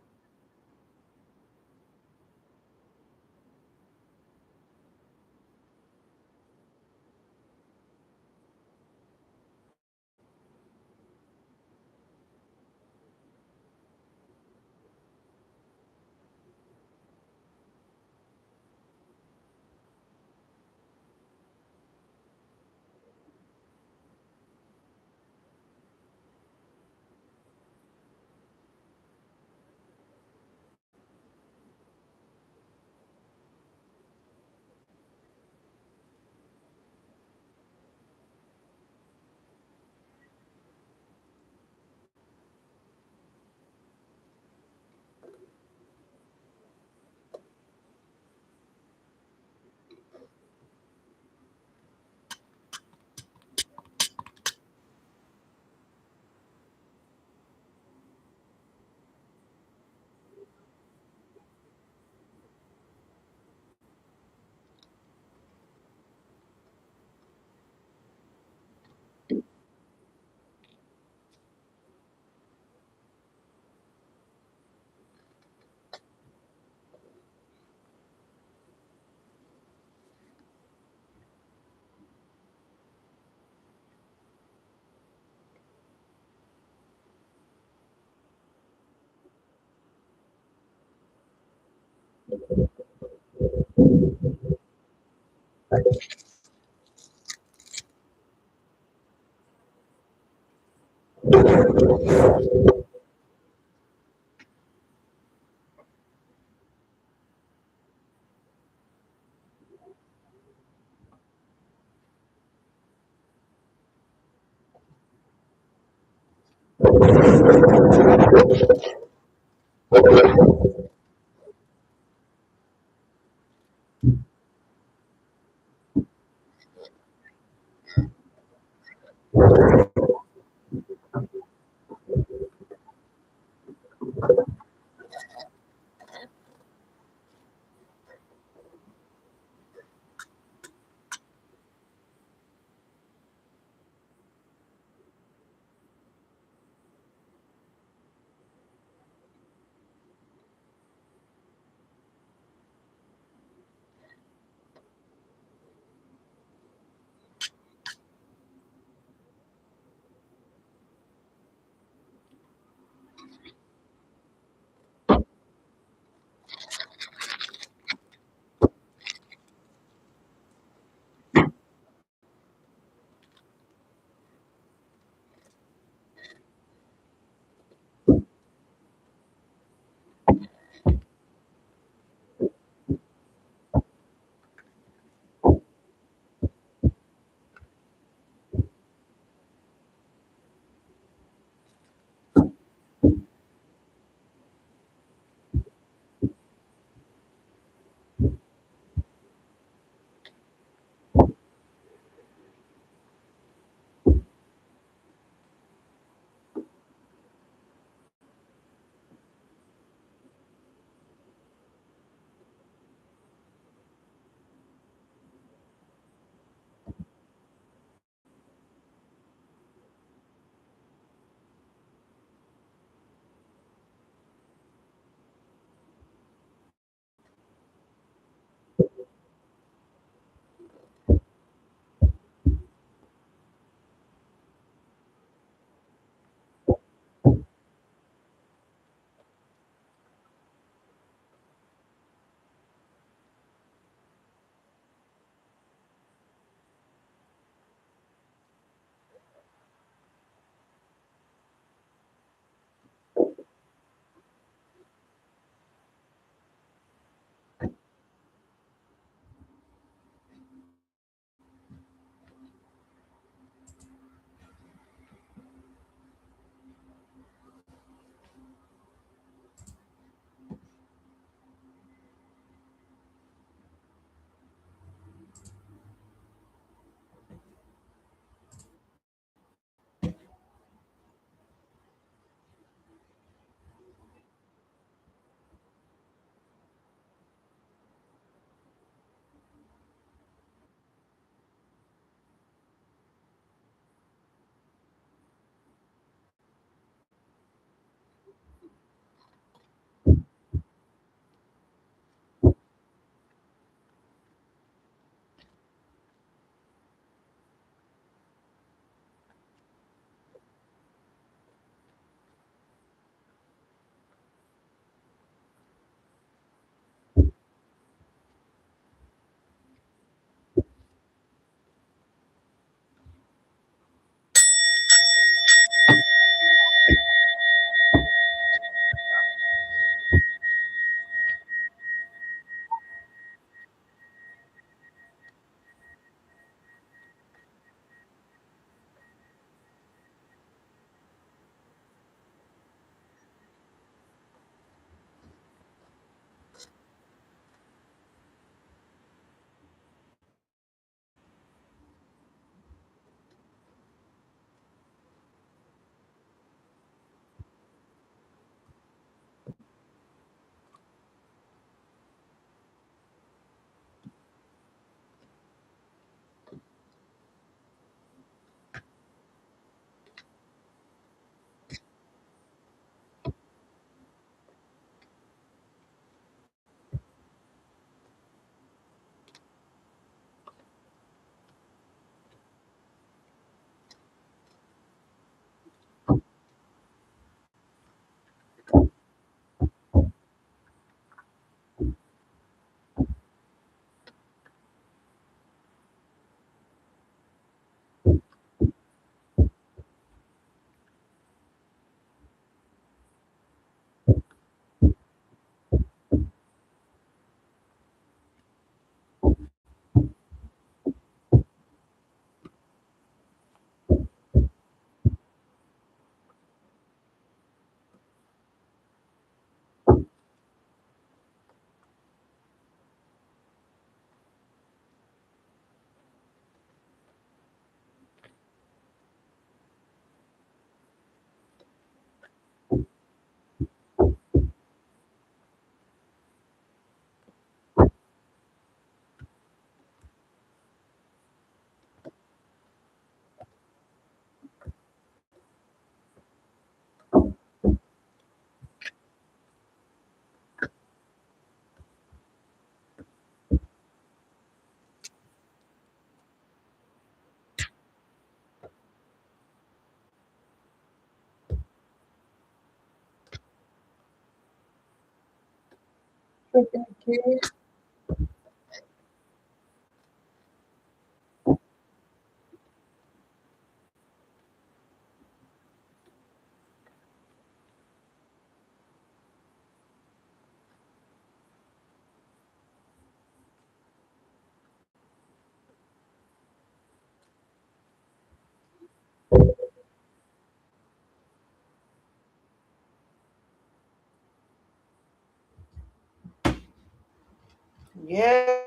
Yeah.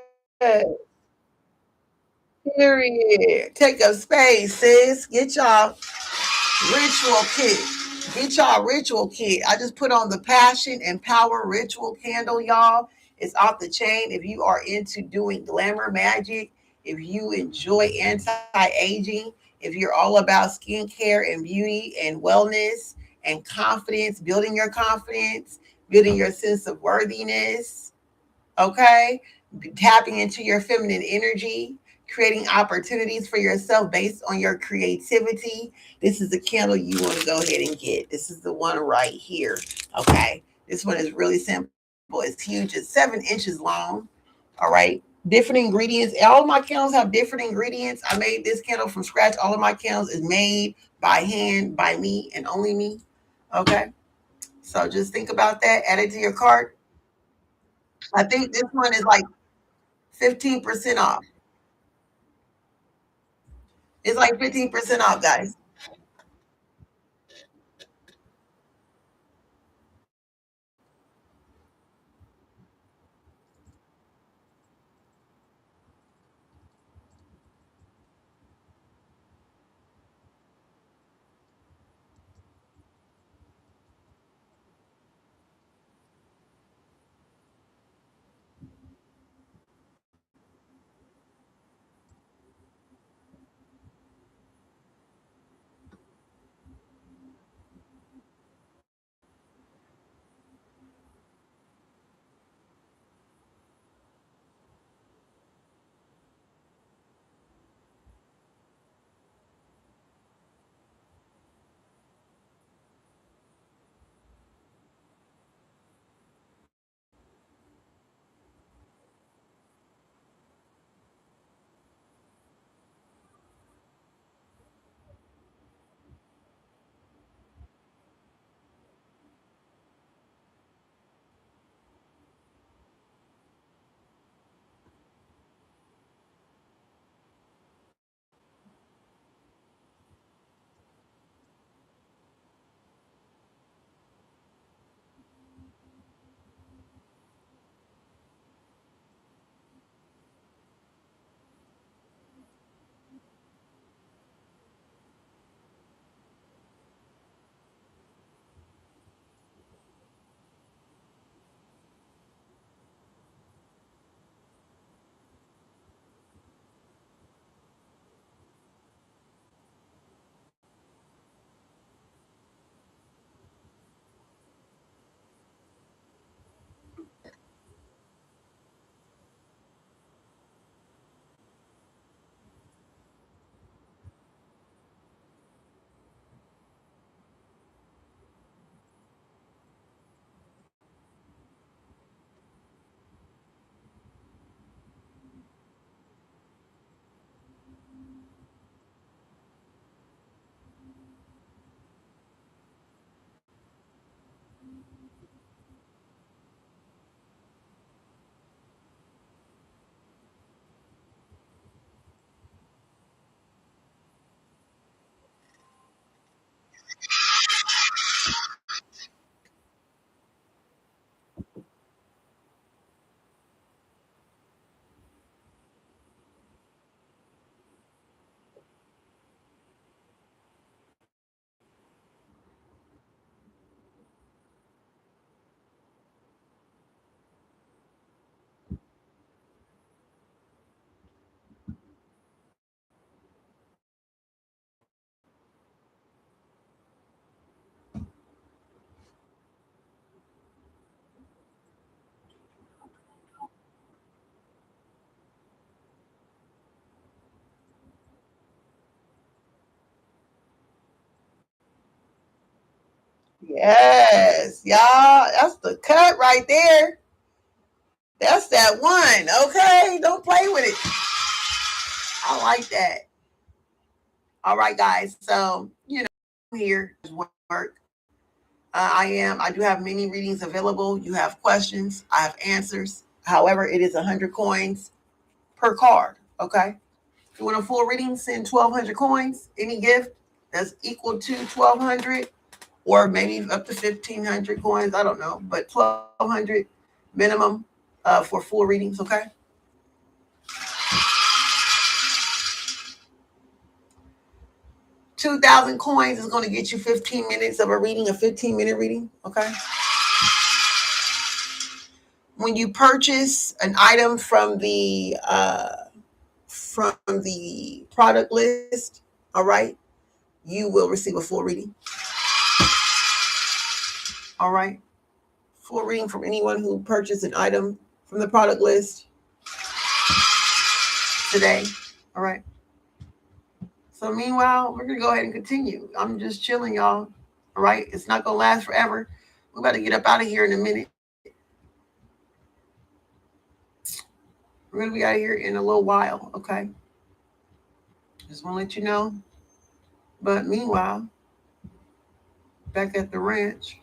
Period. Take up space, sis. Get y'all ritual kit. Get y'all ritual kit. I just put on the Passion and Power ritual candle, y'all. It's off the chain. If you are into doing glamour magic, if you enjoy anti-aging, if you're all about skincare and beauty and wellness and confidence, building your sense of worthiness, okay? Tapping into your feminine energy, creating opportunities for yourself based on your creativity. This is the candle you want to go ahead and get. This is the one right here, okay? This one is really simple. It's huge. It's 7 inches long, all right? Different ingredients. All of my candles have different ingredients. I made this candle from scratch. All of my candles is made by hand by me and only me, okay? So just think about that. Add it to your cart. I think this one is like 15% off. It's like 15% off, guys. Yes, y'all. That's the cut right there. That's that one. Okay. Don't play with it. I like that. All right, guys. So, here is work. I do have many readings available. You have questions, I have answers. However, it is 100 coins per card. Okay. If you want a full reading, send 1,200 coins. Any gift that's equal to 1,200 or maybe up to 1,500 coins. I don't know, but 1,200 minimum for full readings. Okay. 2,000 coins is going to get you 15 minutes of a reading, a 15-minute reading. Okay. When you purchase an item from the product list, all right, you will receive a full reading. All right. Full reading from anyone who purchased an item from the product list today. All right. So meanwhile, we're gonna go ahead and continue. I'm just chilling, y'all. All right. It's not gonna last forever. We're about to get up out of here in a minute. We're gonna be out of here in a little while. Okay. Just want to let you know. But meanwhile, back at the ranch.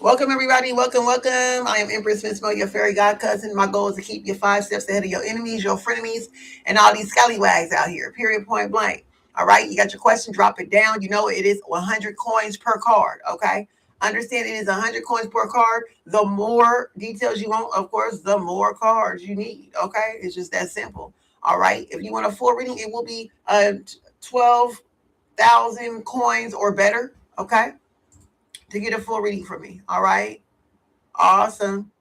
Welcome, everybody. Welcome, welcome. I am Empress Miss Mo, your fairy god cousin. My goal is to keep you 5 steps ahead of your enemies, your frenemies, and all these scallywags out here. Period, point blank. All right, you got your question, drop it down. You know it is 100 coins per card. Okay, understand it is 100 coins per card. The more details you want, of course, the more cards you need. Okay, it's just that simple. All right, if you want a full reading, it will be 12,000 coins or better. Okay, to get a full reading from me. All right. Awesome.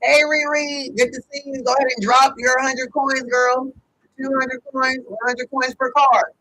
Hey, Riri, good to see you. Go ahead and drop your 100 coins, girl. 200 coins, 100 coins per card.